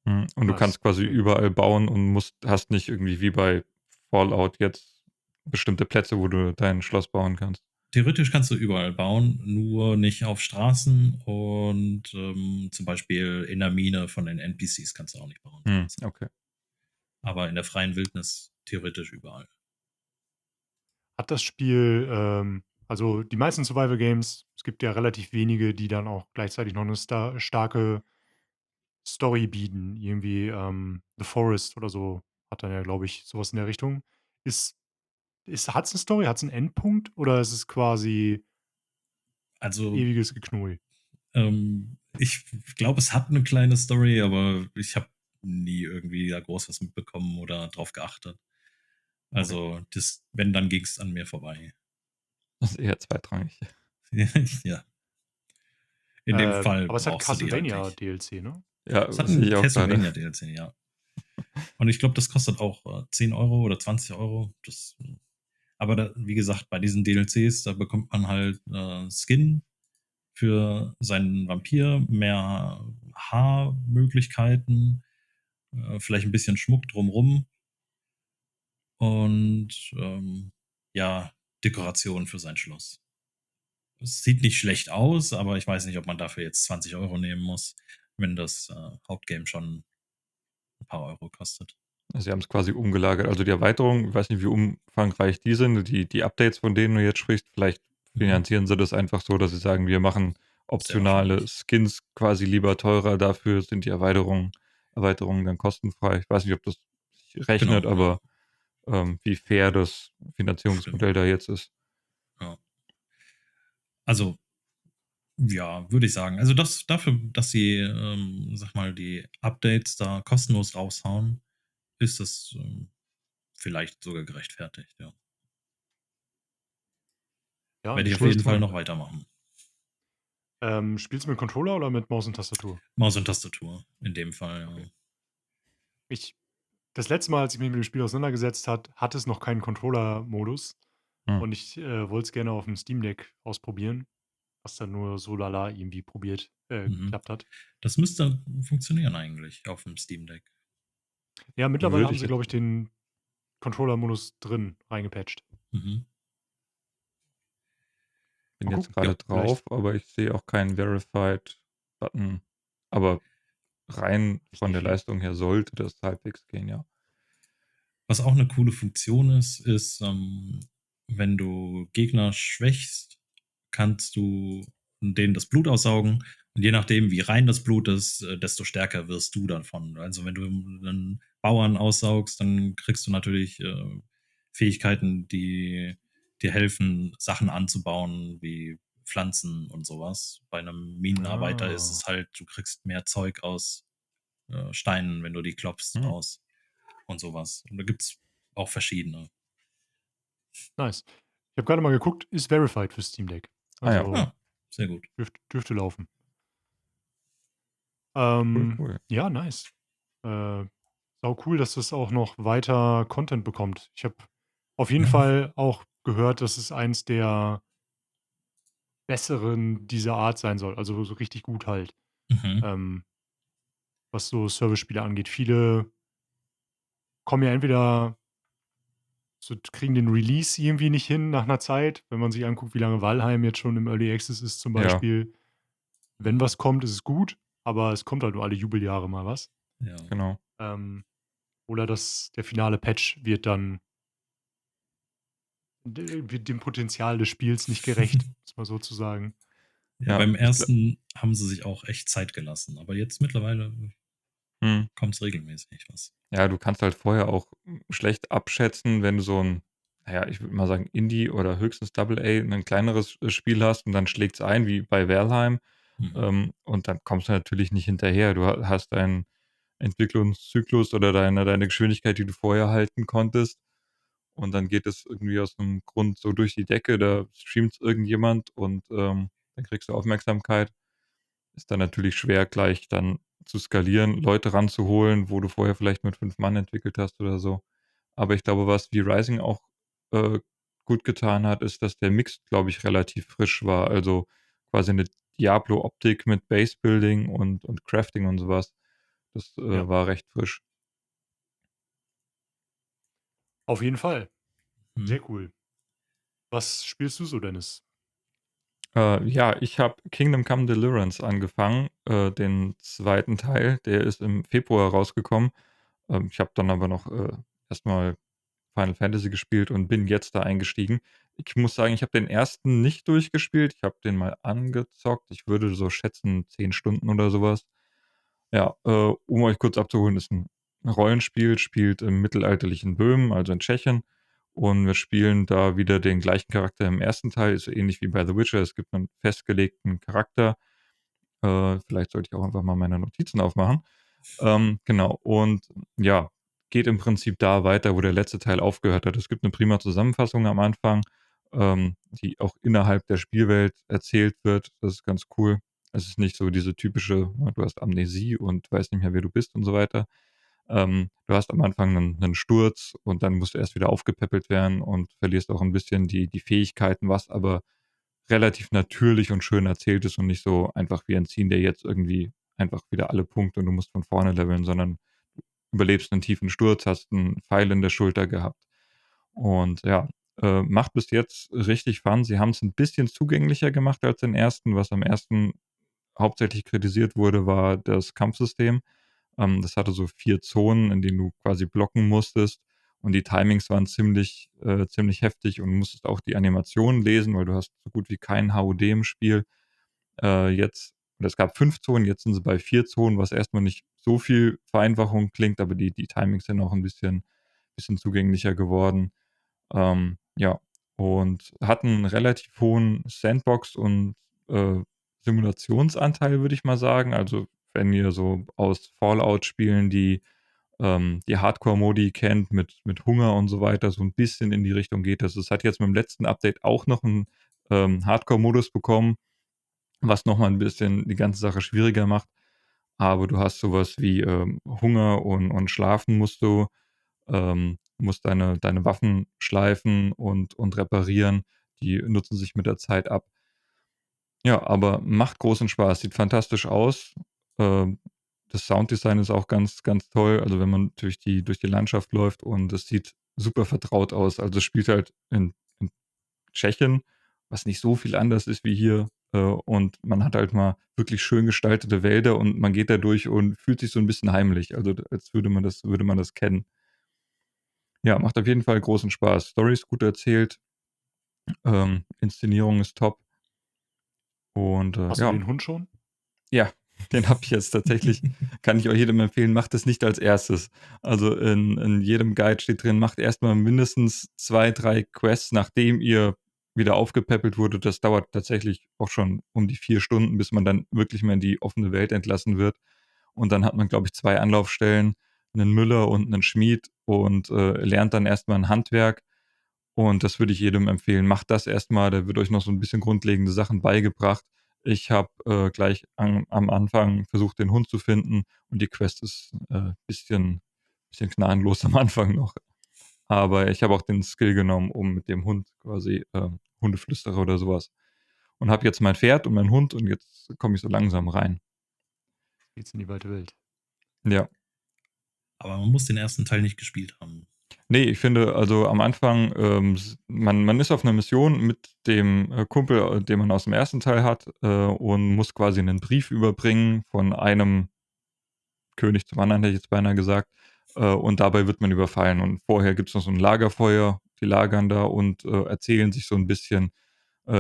Und du Nice, kannst quasi okay. überall bauen und hast nicht irgendwie wie bei Fallout jetzt bestimmte Plätze, wo du dein Schloss bauen kannst. Theoretisch kannst du überall bauen, nur nicht auf Straßen und zum Beispiel in der Mine von den NPCs kannst du auch nicht bauen. Okay. Aber in der freien Wildnis theoretisch überall. Hat das Spiel, also die meisten Survival Games, es gibt ja relativ wenige, die dann auch gleichzeitig noch eine starke Story bieten. Irgendwie, The Forest oder so hat dann ja, glaube ich, sowas in der Richtung. Ist hat's 'ne Story? Hat's 'n Endpunkt oder ist es quasi Also, ewiges Geknull? ich glaube, es hat eine kleine Story, aber ich habe nie irgendwie da groß was mitbekommen oder drauf geachtet. Okay. Also, wenn, dann ging es an mir vorbei. Das ist eher zweitrangig. Ja, in dem Fall Aber es hat brauchst du die halt Castlevania nicht. DLC, ne? Ja, Es hat sehe ein ich auch gerade. Castlevania DLC, ja. Und ich glaube, das kostet auch 10 Euro oder 20 Euro. Aber da, wie gesagt, bei diesen DLCs, da bekommt man halt Skin für seinen Vampir, mehr Haarmöglichkeiten, vielleicht ein bisschen Schmuck drumrum und ja, Dekoration für sein Schloss. Es sieht nicht schlecht aus, aber ich weiß nicht, ob man dafür jetzt 20 Euro nehmen muss, wenn das Hauptgame schon ein paar Euro kostet. Also sie haben es quasi umgelagert. Also die Erweiterung, ich weiß nicht, wie umfangreich die sind, die Updates, von denen du jetzt sprichst, vielleicht Mhm. finanzieren sie das einfach so, dass sie sagen, wir machen Sehr optionale wahrscheinlich. Skins quasi lieber teurer, dafür sind die Erweiterungen dann kostenfrei. Ich weiß nicht, ob das sich rechnet, Genau, ja. aber wie fair das Stimmt. Finanzierungsmodell da jetzt ist. Ja. Also, ja, würde ich sagen. Also dafür, dass sie, sag mal, die Updates da kostenlos raushauen, ist das vielleicht sogar gerechtfertigt, ja. Ja, Werde nicht ich auf jeden schlecht, Fall Mann. noch weitermachen. Spielst du mit Controller oder mit Maus und Tastatur? Maus und Tastatur, in dem Fall, ja. Okay. Ich Das letzte Mal, als ich mich mit dem Spiel auseinandergesetzt hatte es noch keinen Controller-Modus Hm. und ich, wollte es gerne auf'm Steam Deck ausprobieren, was dann nur so lala irgendwie Mhm. geklappt hat. Das müsste funktionieren eigentlich auf dem Steam Deck. Ja, mittlerweile Würde haben ich sie, jetzt. glaube ich, den Controller-Modus drin reingepatcht. Mhm. Bin Mal jetzt gucken, Ja, gerade vielleicht drauf, aber ich sehe auch keinen Verified-Button. Aber rein echt von nicht der viel. Leistung her sollte das halbwegs gehen, ja. was auch eine coole Funktion ist, wenn du Gegner schwächst, kannst du denen das Blut aussaugen. Und je nachdem, wie rein das Blut ist, desto stärker wirst du davon. Also wenn du einen Bauern aussaugst, dann kriegst du natürlich Fähigkeiten, die dir helfen, Sachen anzubauen, wie Pflanzen und sowas. Bei einem Minenarbeiter ist Ah, es halt, du kriegst mehr Zeug aus Steinen, wenn du die klopfst, Hm. raus und sowas. Und da gibt es auch verschiedene. nice. Ich habe grade mal geguckt, ist verified für Steam Deck. Ah ja, Also, Ja, sehr gut. dürfte laufen. cool, cool. Ja, nice. Sau cool, dass das auch noch weiter Content bekommt. Ich habe auf jeden Ja. Fall auch gehört, dass es eins der besseren dieser Art sein soll, also so richtig gut halt, Mhm. ähm, was so Servicespiele angeht. Viele kommen ja entweder kriegen den Release irgendwie nicht hin nach einer Zeit, wenn man sich anguckt, wie lange Valheim jetzt schon im Early Access ist zum Ja, Beispiel. Wenn was kommt, ist es gut, aber es kommt halt nur alle Jubeljahre mal was. Ja. genau. Ähm, oder der finale Patch wird dann wird dem Potenzial des Spiels nicht gerecht, muss man so zu sagen. Ja, Ja, beim ich glaube. ersten haben sie sich auch echt Zeit gelassen, aber jetzt mittlerweile kommt es regelmäßig was. Ja, du kannst halt vorher auch schlecht abschätzen, wenn du so ein, naja, ich würde mal sagen, Indie oder höchstens Double A, ein kleineres Spiel hast und dann schlägt's ein wie bei Valheim, Mhm. und dann kommst du natürlich nicht hinterher. Du hast Entwicklungszyklus oder deine Geschwindigkeit, die du vorher halten konntest. Und dann geht es irgendwie aus 'nem Grund so durch die Decke, da streamt irgendjemand und, dann kriegst du Aufmerksamkeit. Ist dann natürlich schwer, gleich dann zu skalieren, Leute ranzuholen, wo du vorher vielleicht mit 5 Mann entwickelt hast oder so. Aber ich glaube, was V-Rising auch, äh, gut getan hat, ist, dass der Mix, glaube ich, relativ frisch war. Also, quasi 'ne Diablo-Optik mit Base-Building und Crafting und so was. Das, Ja, war recht frisch. auf jeden Fall. Mhm. Sehr cool. Was spielst du so, Dennis? Ja, ich habe Kingdom Come: Deliverance angefangen, den zweiten Teil. Der ist im Februar rausgekommen. Ich habe dann aber noch, erst Final Fantasy gespielt und bin jetzt da eingestiegen. Ich muss sagen, ich habe den ersten nicht durchgespielt. Ich habe den mal angezockt. Ich würde so schätzen 10 Stunden oder sowas. Ja, um euch kurz abzuholen, ist ein Rollenspiel, spielt im mittelalterlichen Böhmen, also in Tschechien. Und wir spielen da wieder den gleichen Charakter im ersten Teil, ist so ähnlich wie bei The Witcher. Es gibt einen festgelegten Charakter. Vielleicht sollte ich auch einfach mal meine Notizen aufmachen. Genau, und ja, geht im Prinzip da weiter, wo der letzte Teil aufgehört hat. Es gibt eine prima Zusammenfassung am Anfang, die auch innerhalb der Spielwelt erzählt wird. Das ist ganz cool. Es ist nicht so diese typische, du hast Amnesie und weißt nicht mehr, wer du bist und so weiter. Du hast am Anfang einen Sturz und dann musst du erst wieder aufgepäppelt werden und verlierst auch ein bisschen die Fähigkeiten, was aber relativ natürlich und schön erzählt ist und nicht so einfach wie ein Ziehen dir jetzt irgendwie einfach wieder alle Punkte und du musst von vorne leveln, sondern überlebst einen tiefen Sturz, hast 'n Pfeil in der Schulter gehabt. Und ja, macht bis jetzt richtig Fun. Sie haben's 'n bisschen zugänglicher gemacht als den ersten. Was am ersten hauptsächlich kritisiert wurde, war das Kampfsystem. Das hatte so 4 Zonen, in denen du quasi blocken musstest und die Timings waren ziemlich heftig und musstest auch die Animationen lesen, weil du hast so gut wie kein HUD im Spiel. Jetzt oder es gab 5 Zonen, jetzt sind sie bei 4 Zonen, was erst mal nicht so viel Vereinfachung klingt, aber die Timings sind auch 'n bisschen zugänglicher geworden. Ja, und hat 'n relativ hohen Sandbox und, äh, Simulationsanteil, würde ich mal sagen. Also, wenn ihr so aus Fallout-Spielen die Hardcore-Modi kennt mit Hunger und so weiter, so 'n bisschen in die Richtung geht das. Es hat jetzt mit'm letzten Update auch noch 'n, Hardcore-Modus bekommen, was noch mal 'n bisschen die ganze Sache schwieriger macht. Aber du hast so was wie, Hunger und schlafen musst deine Waffen schleifen und reparieren. Die nutzen sich mit der Zeit ab. Ja, aber macht großen Spaß, sieht fantastisch aus. Ähm, Das Sounddesign ist auch ganz toll. Also, wenn man durch die Landschaft läuft und es sieht super vertraut aus. Also, es spielt halt in Tschechien, was nicht so viel anders ist wie hier. Und man hat halt mal wirklich schön gestaltete Wälder und man geht da durch und fühlt sich so 'n bisschen heimlich, also, als würde man das kennen. Ja, macht auf jeden Fall großen Spaß. Story ist gut erzählt, Inszenierung ist top und, Hast du ja. den Hund schon? Ja, den habe ich jetzt tatsächlich kann ich auch jedem empfehlen, macht das nicht als erstes. Also, in jedem Guide steht drin, macht erst mal mindestens 2, 3 Quests, nachdem ihr wieder aufgepäppelt wurdet. Das dauert tatsächlich auch schon um die 4 Stunden, bis man dann wirklich mal in die offene Welt entlassen wird. Und dann hat man, glaube ich, 2 Anlaufstellen, 'nen Müller und 'nen Schmied und, lernt dann erst mal 'n Handwerk. Und das würde ich jedem empfehlen. Macht das erst mal, da wird euch noch so 'n bisschen grundlegende Sachen beigebracht. Ich habe, gleich am Anfang versucht, den Hund zu finden und die Quest ist, bisschen gnadenlos am Anfang noch. Aber ich habe auch den Skill genommen, um mit dem Hund quasi, Hundeflüsterer oder so was und habe jetzt mein Pferd und meinen Hund und jetzt komme ich so langsam rein. Geht's in die weite Welt. Ja. Aber man muss den ersten Teil nicht gespielt haben. Ne, ich finde, also, am Anfang, man ist auf 'ner Mission mit dem, Kumpel, den man aus'm ersten Teil hat, und muss quasi 'nen Brief überbringen von einem König zum anderen, hätte ich jetzt beinahe gesagt, und dabei wird man überfallen. Und vorher gibt's noch so 'n Lagerfeuer. Die lagern da und, erzählen sich so 'n bisschen,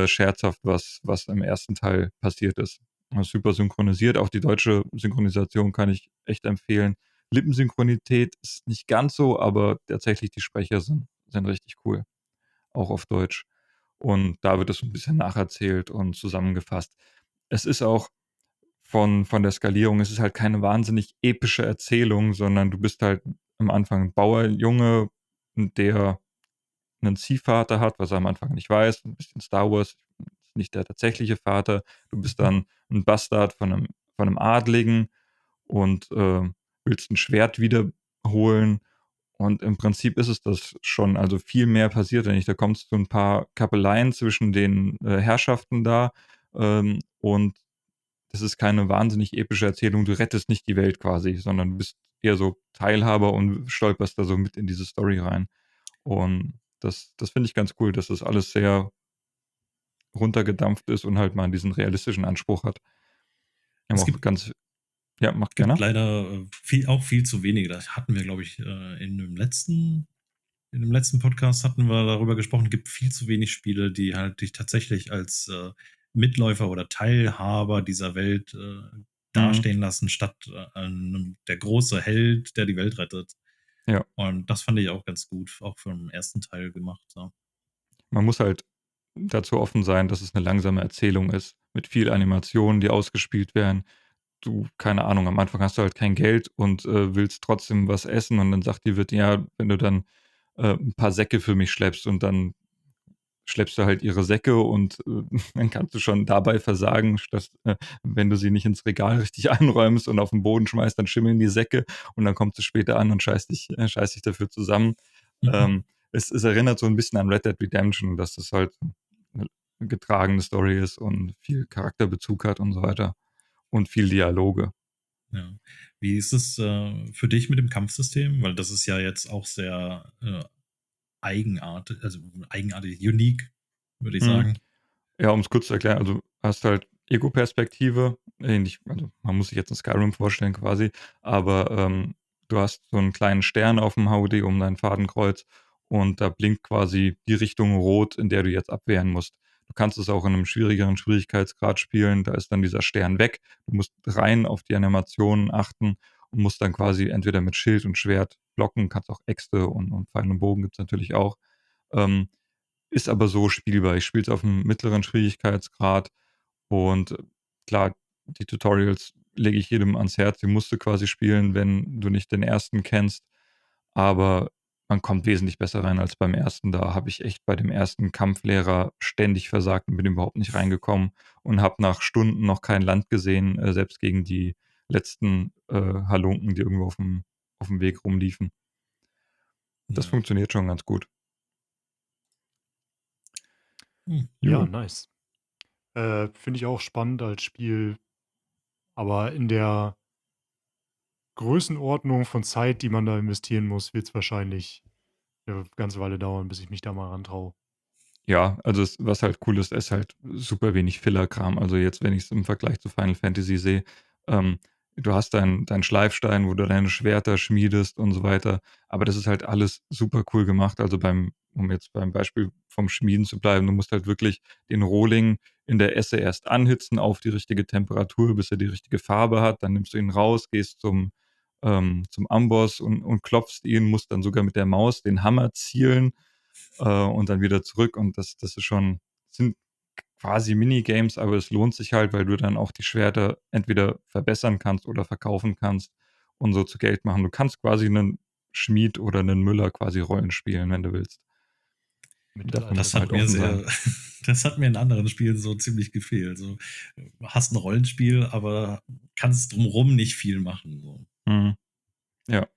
scherzhaft, was im ersten Teil passiert ist. Super synchronisiert. Auch die deutsche Synchronisation kann ich echt empfehlen. Lippensynchronität ist nicht ganz so, aber tatsächlich die Sprecher sind richtig cool, auch auf Deutsch. Und da wird das so 'n bisschen nacherzählt und zusammengefasst. Es ist auch von der Skalierung. Es ist halt keine wahnsinnig epische Erzählung, sondern du bist halt am Anfang ein Bauernjunge, der einen Ziehvater hat, was er am Anfang nicht weiß, ein bisschen Star Wars, ist nicht der tatsächliche Vater. Du bist dann ein Bastard von 'nem Adligen und, willst ein Schwert wiederholen und im Prinzip ist es das schon. Also, viel mehr passiert da nicht. Da kommt's zu ein paar Kappeleien zwischen den, Herrschaften da, und das ist keine wahnsinnig epische Erzählung. Du rettest nicht die Welt quasi, sondern du bist eher so Teilhaber und stolperst da so mit in diese Story rein. Und das finde ich ganz cool, dass das alles sehr runtergedampft ist und halt mal diesen realistischen Anspruch hat. Wir haben Es auch gibt ganz ja, mach gibt gerne. leider, viel zu wenige. Das hatten wir, glaube ich, in dem letzten Podcast hatten wir darüber gesprochen, gibt viel zu wenig Spiele, die halt dich tatsächlich als, Mitläufer oder Teilhaber dieser Welt, Mhm. dastehen lassen, statt, der große Held, der die Welt rettet. Ja. Und das fand ich auch ganz gut, auch vom ersten Teil gemacht, ja. Man muss halt dazu offen sein, dass es 'ne langsame Erzählung ist mit viel Animationen, die ausgespielt werden. Du keine Ahnung, am Anfang hast du halt kein Geld und, willst trotzdem was essen und dann sagt die Wirtin: „Ja, wenn du dann, 'n paar Säcke für mich schleppst“, und dann schleppst du halt ihre Säcke und, dann kannst du schon dabei versagen, dass, wenn du sie nicht ins Regal richtig einräumst und auf 'n Boden schmeißt, dann schimmeln die Säcke und dann kommt sie später an und scheißt dich dafür zusammen. Es erinnert so 'n bisschen an Red Dead Redemption, dass das halt 'ne getragene Story ist und viel Charakterbezug hat und so weiter und viel Dialoge. Ja. Wie ist es, für dich mit dem Kampfsystem? Weil das ist ja jetzt auch sehr, eigenartig, unique, würde ich Mhm. sagen. Ja, um es kurz zu erklären, also, hast halt Ego-Perspektive, ähnlich, also, man muss sich jetzt 'n Skyrim vorstellen quasi, aber, du hast so 'n kleinen Stern aufm HUD um dein Fadenkreuz und da blinkt quasi die Richtung rot, in der du jetzt abwehren musst. Du kannst es auch in 'nem schwierigeren Schwierigkeitsgrad spielen, da ist dann dieser Stern weg. Du musst rein auf die Animationen achten und musst dann quasi entweder mit Schild und Schwert blocken, kannst auch Äxte und Pfeil und Bogen gibt's natürlich auch. Ähm, Ist aber so spielbar. Ich spiele es auf 'm mittleren Schwierigkeitsgrad und klar, die Tutorials lege ich jedem ans Herz. Die musst du quasi spielen, wenn du nicht den ersten kennst, aber man kommt wesentlich besser rein als beim ersten. Da habe ich echt bei dem ersten Kampflehrer ständig versagt und bin überhaupt nicht reingekommen und habe nach Stunden noch kein Land gesehen, selbst gegen die letzten, Halunken, die irgendwo aufm Weg rumliefen. Das Ja. funktioniert schon ganz gut. Hm. Ja, Jo. nice. Finde ich auch spannend als Spiel, aber in der Größenordnung von Zeit, die man da investieren muss, wird es wahrscheinlich 'ne ganze Weile dauern, bis ich mich da mal rantraue. Ja, also es was halt cool ist, ist halt super wenig Filler-Kram. Also jetzt, wenn ich's im Vergleich zu Final Fantasy sehe, ähm, du hast deinen Schleifstein, wo du deine Schwerter schmiedest und so weiter, aber das ist halt alles super cool gemacht. Also um jetzt beim Beispiel vom Schmieden zu bleiben, du musst halt wirklich den Rohling in der Esse erst anhitzen auf die richtige Temperatur, bis er die richtige Farbe hat. Dann nimmst du ihn raus, gehst zum Amboss und klopfst ihn, musst dann sogar mit der Maus den Hammer zielen, und dann wieder zurück und das ist schon sind quasi Minigames, aber es lohnt sich halt, weil du dann auch die Schwerter entweder verbessern kannst oder verkaufen kannst und so zu Geld machen. Du kannst quasi 'nen Schmied oder 'nen Müller quasi Rollen spielen, wenn du willst. Dafür Das muss man hat halt mir offen sein. sehr das hat mir in anderen Spielen so ziemlich gefehlt. So, hast 'n Rollenspiel, aber kannst drumrum nicht viel machen, so. Mhm. Ja.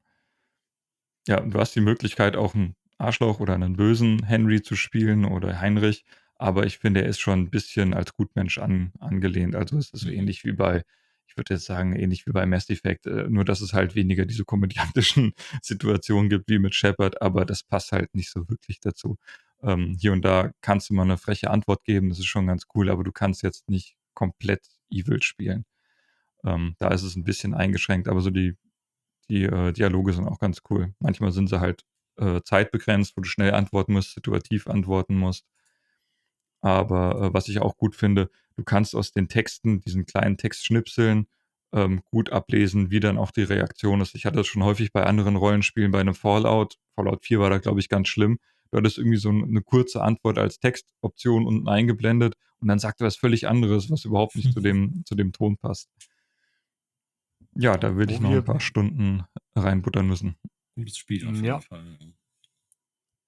Ja, und du hast die Möglichkeit, auch 'n Arschloch oder 'nen bösen Henry zu spielen oder Heinrich, aber ich finde, er ist schon 'n bisschen als Gutmensch angelehnt. Also, es ist so Mhm. ähnlich wie bei ich würde jetzt sagen, ähnlich wie bei Mass Effect, nur dass es halt weniger diese komödiantischen Situationen gibt wie mit Shepard, aber das passt halt nicht so wirklich dazu. Hier und da kannst du mal 'ne freche Antwort geben, das ist schon ganz cool, aber du kannst jetzt nicht komplett evil spielen. Da ist es 'n bisschen eingeschränkt, aber so die Dialoge sind auch ganz cool. Manchmal sind sie halt, zeitbegrenzt, wo du schnell antworten musst, situativ antworten musst. Aber, was ich auch gut finde, du kannst aus den Texten, diesen kleinen Textschnipseln, gut ablesen, wie dann auch die Reaktion ist. Ich hatte das schon häufig bei anderen Rollenspielen, bei 'nem Fallout 4 war da, glaube ich, ganz schlimm. Du hattest irgendwie so 'ne kurze Antwort als Textoption unten eingeblendet und dann sagt er was völlig anderes, was überhaupt nicht zu dem Ton passt. Ja, da würde ich Wo noch ein wir paar Stunden reinbuttern müssen. Gutes Spiel auf jeden ja, Fall.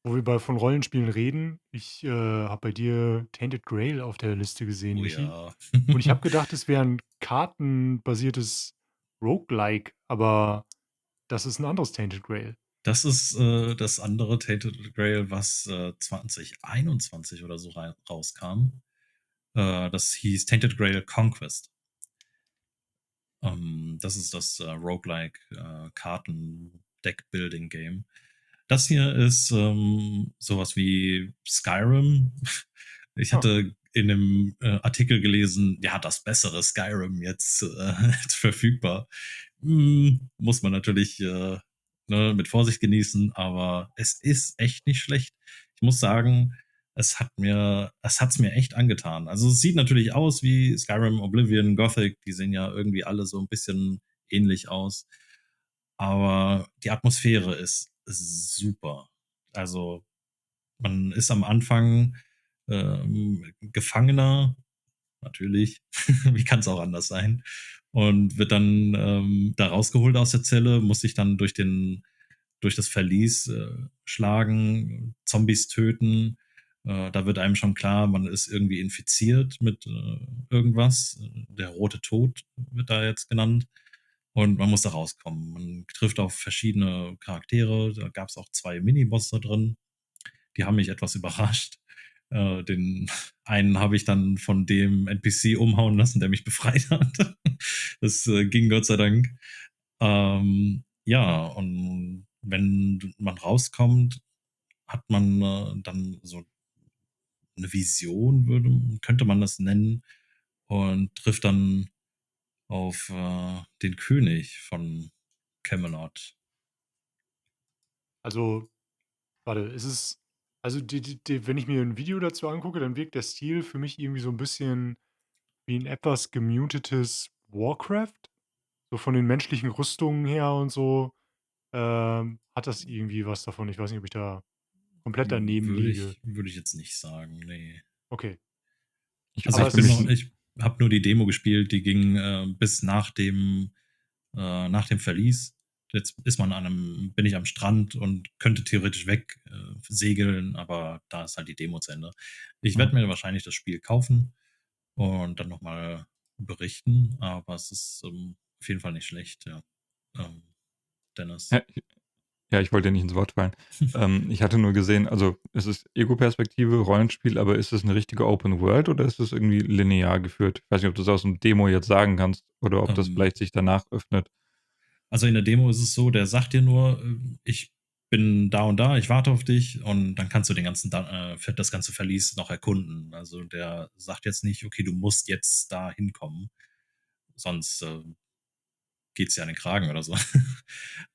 wo wir von Rollenspielen reden, ich, habe bei dir Tainted Grail auf der Liste gesehen, Oh Michi. ja. Und ich habe gedacht, es wäre 'n kartenbasiertes Roguelike, aber das ist 'n anderes Tainted Grail. Das ist das andere Tainted Grail, was 2021 oder so rauskam. Das hieß Tainted Grail Conquest. Das ist das Roguelike Karten-Deck-Building-Game. Das hier ist sowas wie Skyrim. Ich Ah, hatte in einem Artikel gelesen, ja, das bessere Skyrim jetzt verfügbar. Muss man natürlich mit Vorsicht genießen, aber es ist echt nicht schlecht. Ich muss sagen, es hat's mir echt angetan. Also es sieht natürlich aus wie Skyrim, Oblivion, Gothic, die sehen ja irgendwie alle so ein bisschen ähnlich aus. Aber die Atmosphäre ist super. Also man ist am Anfang Gefangener, natürlich, wie kann es auch anders sein, und wird dann da rausgeholt aus der Zelle, muss sich dann durch das Verlies schlagen, Zombies töten. Da wird einem schon klar, man ist irgendwie infiziert mit irgendwas. Der rote Tod wird da jetzt genannt. Und man muss da rauskommen. Man trifft auf verschiedene Charaktere. Da gab es auch 2 Minibosse da drin. Die haben mich etwas überrascht. Den einen habe ich dann von dem NPC umhauen lassen, der mich befreit hat. Das ging Gott sei Dank. Ja, und wenn man rauskommt, hat man dann so eine Vision, könnte man das nennen, und trifft dann auf den König von Camelot. also, warte, ist es also, die wenn ich mir 'n Video dazu angucke, dann wirkt der Stil für mich irgendwie so 'n bisschen wie 'n etwas gemutetes Warcraft, so von den menschlichen Rüstungen her und so, hat das irgendwie was davon. Ich weiß nicht, ob ich da komplett daneben liege. Würde ich jetzt nicht sagen, nee. Okay. Ich Also Aber ich es bin mich ist ich habe nur die Demo gespielt, die ging bis nach dem Verlies. Jetzt bin ich am Strand und könnte theoretisch weg segeln, aber da ist halt die Demo zu Ende. Ich mhm. werde mir wahrscheinlich das Spiel kaufen und dann nochmal berichten, aber es ist auf jeden Fall nicht schlecht, ja. Ähm, Dennis. Ja, ja, ich wollte dir nicht ins Wort fallen. Ich hatte nur gesehen, also, es ist Ego-Perspektive, Rollenspiel, aber ist es 'ne richtige Open World oder ist es irgendwie linear geführt? Ich weiß nicht, ob du's aus'm Demo jetzt sagen kannst oder ob das Ähm, vielleicht sich danach öffnet. Also in der Demo ist es so, der sagt dir nur, ich bin da und da, ich warte auf dich, und dann kannst du das ganze Verlies noch erkunden. Also der sagt jetzt nicht, okay, du musst jetzt da hinkommen, sonst geht's dir an den Kragen oder so.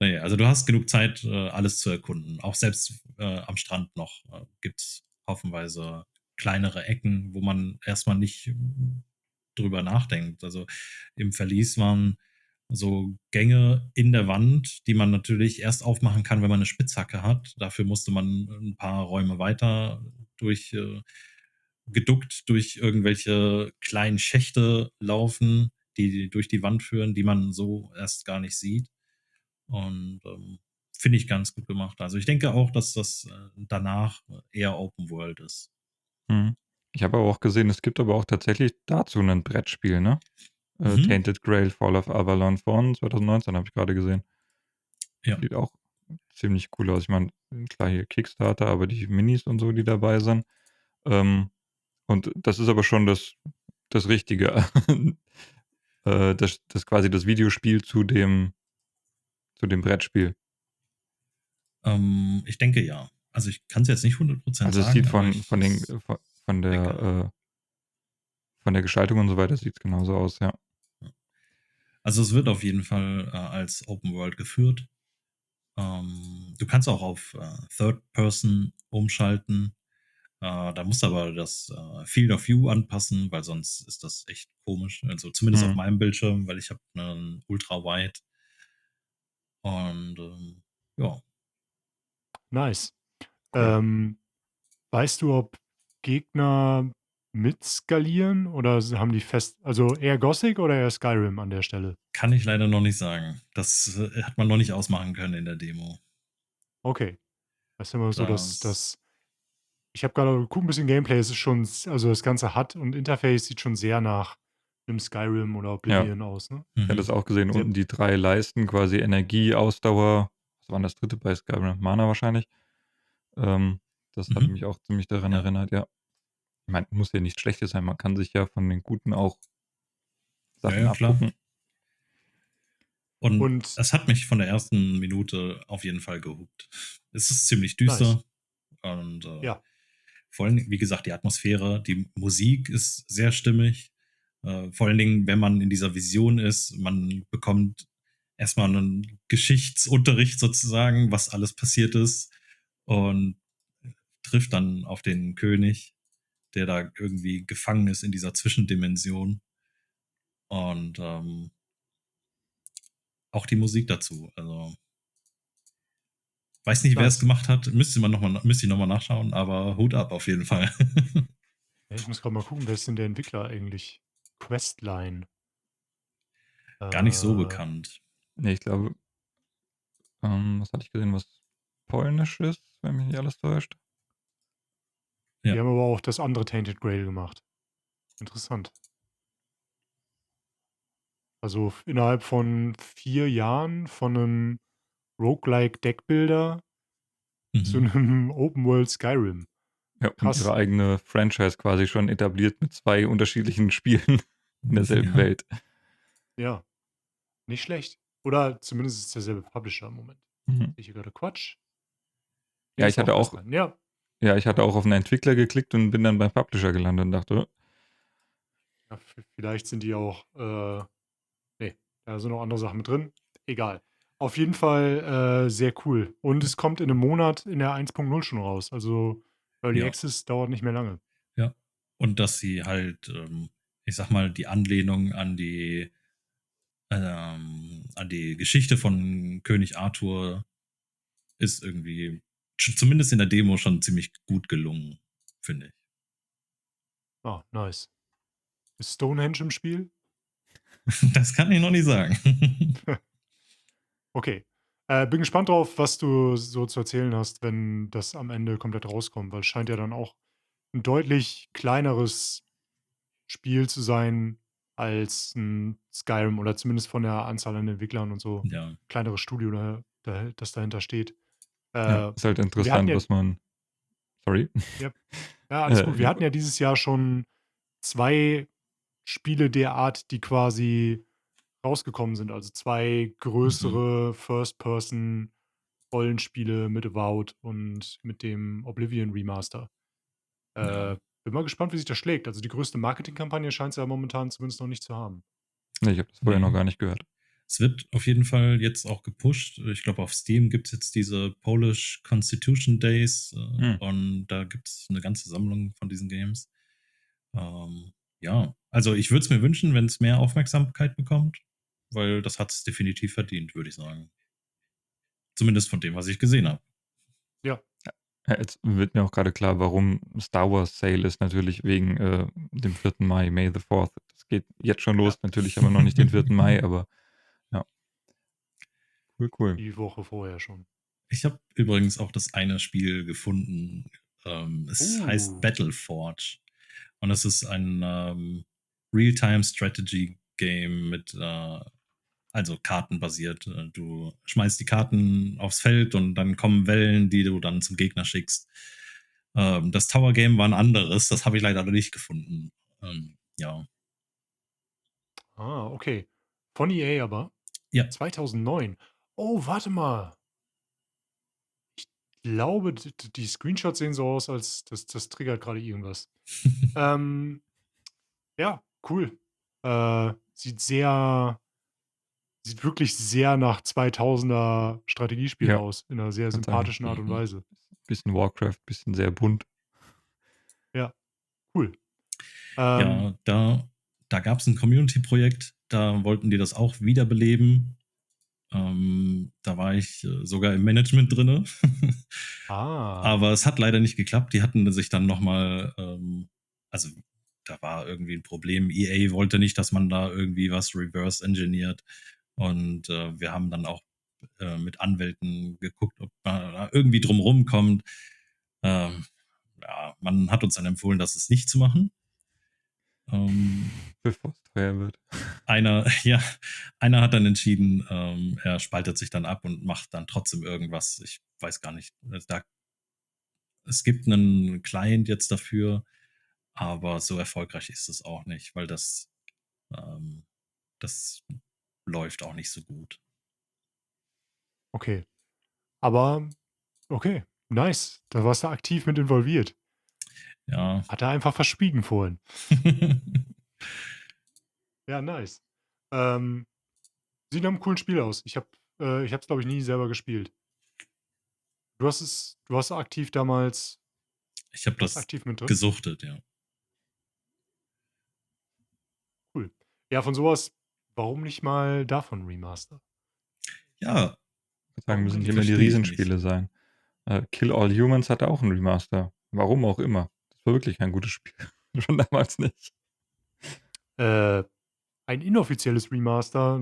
Nee, also du hast genug Zeit, alles zu erkunden. Auch selbst am Strand noch gibt's haufenweise kleinere Ecken, wo man erstmal nicht drüber nachdenkt. Also im Verlies waren so Gänge in der Wand, die man natürlich erst aufmachen kann, wenn man eine Spitzhacke hat. Dafür musste man ein paar Räume weiter durch geduckt durch irgendwelche kleinen Schächte laufen, die durch die Wand führen, die man so erst gar nicht sieht. Und finde ich ganz gut gemacht. Also ich denke auch, dass das danach eher Open World ist. Mhm. Ich habe aber auch gesehen, es gibt aber auch tatsächlich dazu 'nen Brettspiel, ne? Mhm. Tainted Grail: Fall of Avalon von 2019 habe ich grade gesehen. Ja. Sieht auch ziemlich cool aus. Ich meine, klar, hier Kickstarter, aber die Minis und so, die dabei sind. Ähm, und das ist aber schon das Richtige. Das quasi das Videospiel zu dem Brettspiel. Ich denke ja. Also ich kann es jetzt nicht 100% Also, es sieht sagen, aber von den ich von denke ja. von der Gestaltung und so weiter sieht's genauso aus, ja. Ja. Also es wird auf jeden Fall als Open World geführt. Du kannst auch auf Third Person umschalten. Da musst du aber das Field of View anpassen, weil sonst ist das echt komisch. Also zumindest auf Mhm. meinem Bildschirm, weil ich habe einen Ultra Wide, und ja. nice. Cool. Ähm, weißt du, ob Gegner mitskalieren oder haben die fest, also eher Gothic oder eher Skyrim an der Stelle? Kann ich leider noch nicht sagen. Das hat man noch nicht ausmachen können in der Demo. Okay. Das ist immer so, dass Das, das ich habe gerade geguckt, ein bisschen Gameplay, es ist schon also das ganze HUD und Interface sieht schon sehr nach einem Skyrim oder Ja, Oblivion aus, ne? ich hatte das auch gesehen, Sehr unten die 3 Leisten, quasi Energie, Ausdauer. Was war denn das dritte bei Skyrim? Mana wahrscheinlich. Das hatte mich auch ziemlich daran Ja. erinnert, ja. Ich meine, muss ja nichts Schlechtes sein. Man kann sich ja von den Guten auch Sachen Ja, klar. abgucken. Und Und es hat mich von der ersten Minute auf jeden Fall gehuckt. Es ist ziemlich nice. düster und Ja. vor allen Dingen, wie gesagt, die Atmosphäre, die Musik ist sehr stimmig. Vor allen Dingen, wenn man in dieser Vision ist, man bekommt erstmal einen Geschichtsunterricht sozusagen, was alles passiert ist und trifft dann auf den König, der da irgendwie gefangen ist in dieser Zwischendimension. Und auch die Musik dazu. Also weiß nicht, wer es Nice. gemacht hat. Müsste ich nochmal nachschauen, aber Hut ab auf jeden Fall. Ja, ich muss gerade mal gucken, wer ist denn der Entwickler eigentlich? Questline. Gar nicht so Äh, bekannt. Ne, ich glaube, was hatte ich gesehen, was polnisch ist, wenn mich nicht alles täuscht? Ja. Die haben aber auch das andere Tainted Grail gemacht. Interessant. Also innerhalb von 4 Jahren von einem Roguelike Deckbuilder zu Mhm. einem Open World Skyrim. Ja, und ihre Krass. eigene Franchise quasi schon etabliert mit 2 unterschiedlichen Spielen in derselben Ja. Welt. Ja, nicht schlecht. Oder zumindest ist es derselbe Publisher im Moment. Mhm. Sehe ich hier gerade Quatsch? Ja, Ist auch Questline. Ja. ich hatte auch auf 'n Entwickler geklickt und bin dann beim Publisher gelandet und dachte: Ja, vielleicht sind die auch, ne, da sind noch andere Sachen mit drin. Egal. Auf jeden Fall, sehr cool. Und es kommt in einem Monat in der 1.0 schon raus. Also, Early Ja. Access dauert nicht mehr lange. Ja. Und dass sie halt, ich sag mal, die Anlehnung an die Geschichte von König Arthur ist irgendwie zumindest in der Demo schon ziemlich gut gelungen, finde ich. Ah, nice. Ist Stonehenge im Spiel? Das kann ich noch nicht sagen. Okay. Bin gespannt drauf, was du so zu erzählen hast, wenn das am Ende komplett rauskommt, weil es scheint ja dann auch ein deutlich kleineres Spiel zu sein als ein Skyrim oder zumindest von der Anzahl an Entwicklern und so. Ja. Kleineres Studio, das dahinter steht. „Ja, Und ist halt wir hatten interessant, ja was man“, sorry. ja, ja, alles gut. Wir Ja, hatten ja dieses Jahr schon 2 Spiele der Art, die quasi rausgekommen sind. Also 2 Mhm. größere First-Person-Rollenspiele mit Avowed und mit dem Oblivion Remaster. Ja. Bin mal gespannt, wie sich das schlägt. Also die größte Marketingkampagne scheint's ja momentan zumindest noch nicht zu haben. ne, ich habe das vorher noch Nee. gar nicht gehört. Es wird auf jeden Fall jetzt auch gepusht. Ich glaube, auf Steam gibt es jetzt diese Polish Constitution Days Mhm. und da gibt es eine ganze Sammlung von diesen Games. Ja, also ich würde es mir wünschen, wenn es mehr Aufmerksamkeit bekommt, weil das hat es definitiv verdient, würde ich sagen. Zumindest von dem, was ich gesehen habe. Ja. Ja, jetzt wird mir auch grade klar, warum Star Wars Sale ist, natürlich wegen, dem 4. Mai, May the 4th. Das geht jetzt schon Ja, los. Natürlich haben wir noch nicht den 4. Mai, aber ja, cool, cool. die Woche vorher schon. Ich habe übrigens auch das eine Spiel gefunden. Es heißt Battleforge. Und es ist ein Real-Time-Strategy-Game mit, also kartenbasiert. Du schmeißt die Karten aufs Feld und dann kommen Wellen, die du dann zum Gegner schickst. Das Tower-Game war ein anderes. Das habe ich leider noch nicht gefunden. Ja. Okay. Von EA aber? Ja. 2009. Oh, warte mal. Glaube, die Screenshots sehen so aus, als das triggert gerade irgendwas. Ähm, ja, cool. Sieht wirklich sehr nach 2000er Strategiespiel Ja, aus, in einer sehr kann sein. sympathischen Art und Mhm. Weise. Bisschen Warcraft, bisschen sehr bunt. Ja, cool. Ähm, Ja, da gab es ein Community-Projekt, da wollten die das auch wiederbeleben. Da war ich sogar im Management drinne. ah, Aber es hat leider nicht geklappt. Die hatten sich dann nochmal, also da war irgendwie ein Problem. EA wollte nicht, dass man da irgendwie was reverse engineert. Und wir haben dann auch mit Anwälten geguckt, ob man da irgendwie drumherum kommt. Ja, man hat uns dann empfohlen, das es nicht zu machen. Bevor es teuer wird. Einer hat dann entschieden, er spaltet sich dann ab und macht dann trotzdem irgendwas. Ich weiß gar nicht. Es gibt einen Client jetzt dafür, aber so erfolgreich ist es auch nicht, weil das läuft auch nicht so gut. Okay. Aber okay, nice. Da warst du aktiv mit involviert. Ja. Hat er einfach verschwiegen vorhin. Ja, nice. Sieht nach einem coolen Spiel aus. Ich habe es, glaube ich, nie selber gespielt. Du hast aktiv damals Ich habe das aktiv mit drin? gesuchtet, ja. Cool. Ja, von sowas, warum nicht mal davon Remaster? Ja, Ich würde sagen, müssen nicht immer die verstehe ich Riesenspiele sein. Kill All Humans hatte auch ein Remaster. Warum auch immer. Das war wirklich ein gutes Spiel. Schon damals nicht. Ein inoffizielles Remaster,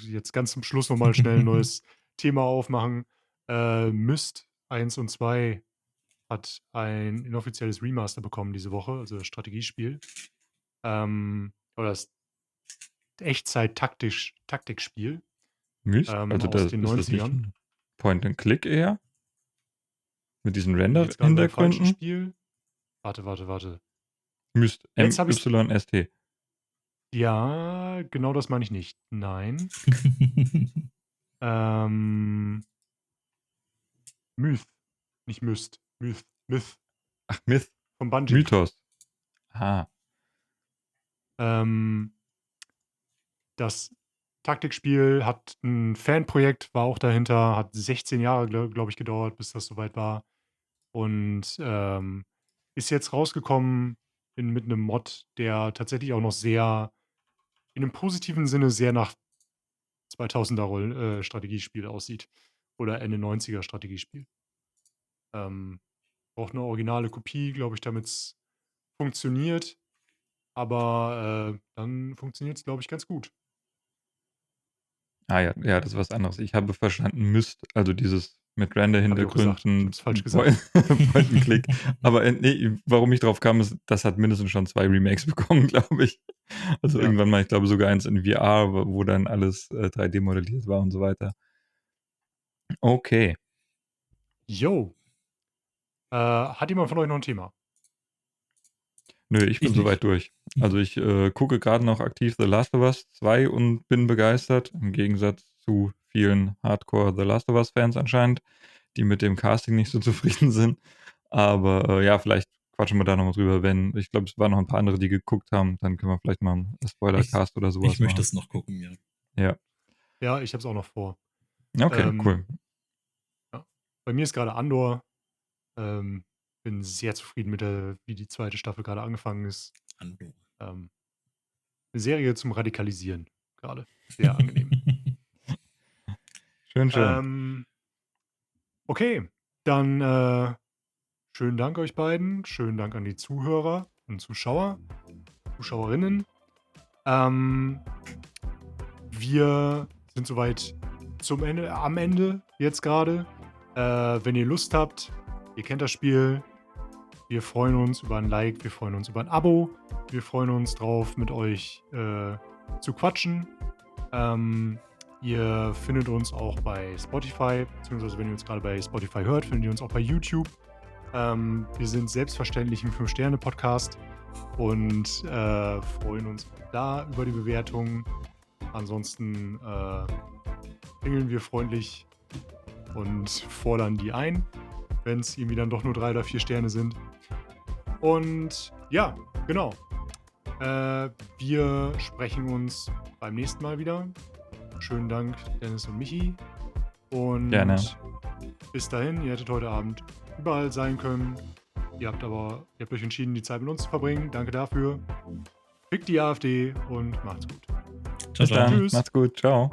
jetzt ganz zum Schluss nochmal schnell ein neues Thema aufmachen. Myst 1 und 2 hat ein inoffizielles Remaster bekommen diese Woche, also das Strategiespiel. Oder das Echtzeit-Taktikspiel Myst? Also aus das den ist das nicht 90ern. ein Point-and-Click eher? Mit diesen Bin ich jetzt gerade beim falschen Render-Hintergründen? Spiel? Warte. Myst, Jetzt habe ich's. MYST. Ja, genau das meine ich nicht. Nein. Myth. Nicht Myst. Myth. Ach, Myth. Von Bungie. Mythos. Ah. Das Taktikspiel hat ein Fanprojekt, war auch dahinter, hat 16 Jahre, glaube ich, gedauert, bis das soweit war. Und ist jetzt rausgekommen mit einem Mod, der tatsächlich auch noch sehr, in einem positiven Sinne, sehr nach 2000er Strategiespiel aussieht. Oder Ende 90er Strategiespiel. Braucht eine originale Kopie, glaube ich, damit es funktioniert. Aber dann funktioniert es, glaube ich, ganz gut. Ah ja, das ist was anderes. Ich habe verstanden, Myst, also dieses mit Habe ich auch gesagt. Ich Render-Hintergründen, habe es falsch gesagt. Point-and-Click. Aber nee, warum ich drauf kam, ist, das hat mindestens schon 2 Remakes bekommen, glaube ich. Also Ja. irgendwann mal, ich glaube sogar eins in VR, wo dann alles 3D modelliert war und so weiter. Okay. Yo. Hat jemand von euch noch ein Thema? Nö, ich bin Ich soweit nicht. durch. Also ich gucke gerade noch aktiv The Last of Us 2 und bin begeistert, im Gegensatz zu vielen Hardcore The Last of Us Fans anscheinend, die mit dem Casting nicht so zufrieden sind. Aber ja, vielleicht quatschen wir da nochmal drüber, wenn, ich glaube, es waren noch ein paar andere, die geguckt haben, dann können wir vielleicht mal einen Spoilercast oder sowas Ich möchte machen. es noch gucken, ja. Ja. Ja, ich habe es auch noch vor. Okay, cool. Ja. Bei mir ist gerade Andor. Bin sehr zufrieden mit wie die zweite Staffel gerade angefangen ist. Andor. Eine Serie zum Radikalisieren gerade. Sehr angenehm. Schön. Okay, dann schönen Dank euch beiden. Schönen Dank an die Zuhörer und Zuschauerinnen. Wir sind soweit am Ende jetzt gerade. Wenn ihr Lust habt, ihr kennt das Spiel. Wir freuen uns über ein Like, wir freuen uns über ein Abo. Wir freuen uns drauf, mit euch zu quatschen. Ihr findet uns auch bei Spotify, beziehungsweise wenn ihr uns gerade bei Spotify hört, findet ihr uns auch bei YouTube. Wir sind selbstverständlich ein 5-Sterne-Podcast und freuen uns da über die Bewertungen. Ansonsten klingeln wir freundlich und fordern die ein, wenn es irgendwie dann doch nur 3 oder 4 Sterne sind. Und ja, genau. Wir sprechen uns beim nächsten Mal wieder. Schönen Dank, Dennis und Michi. Und Gerne. bis dahin, ihr hättet heute Abend überall sein können. Ihr habt euch entschieden, die Zeit mit uns zu verbringen. Danke dafür. Fickt die AfD und macht's gut. Bis dann. Tschüss. Macht's gut. Ciao.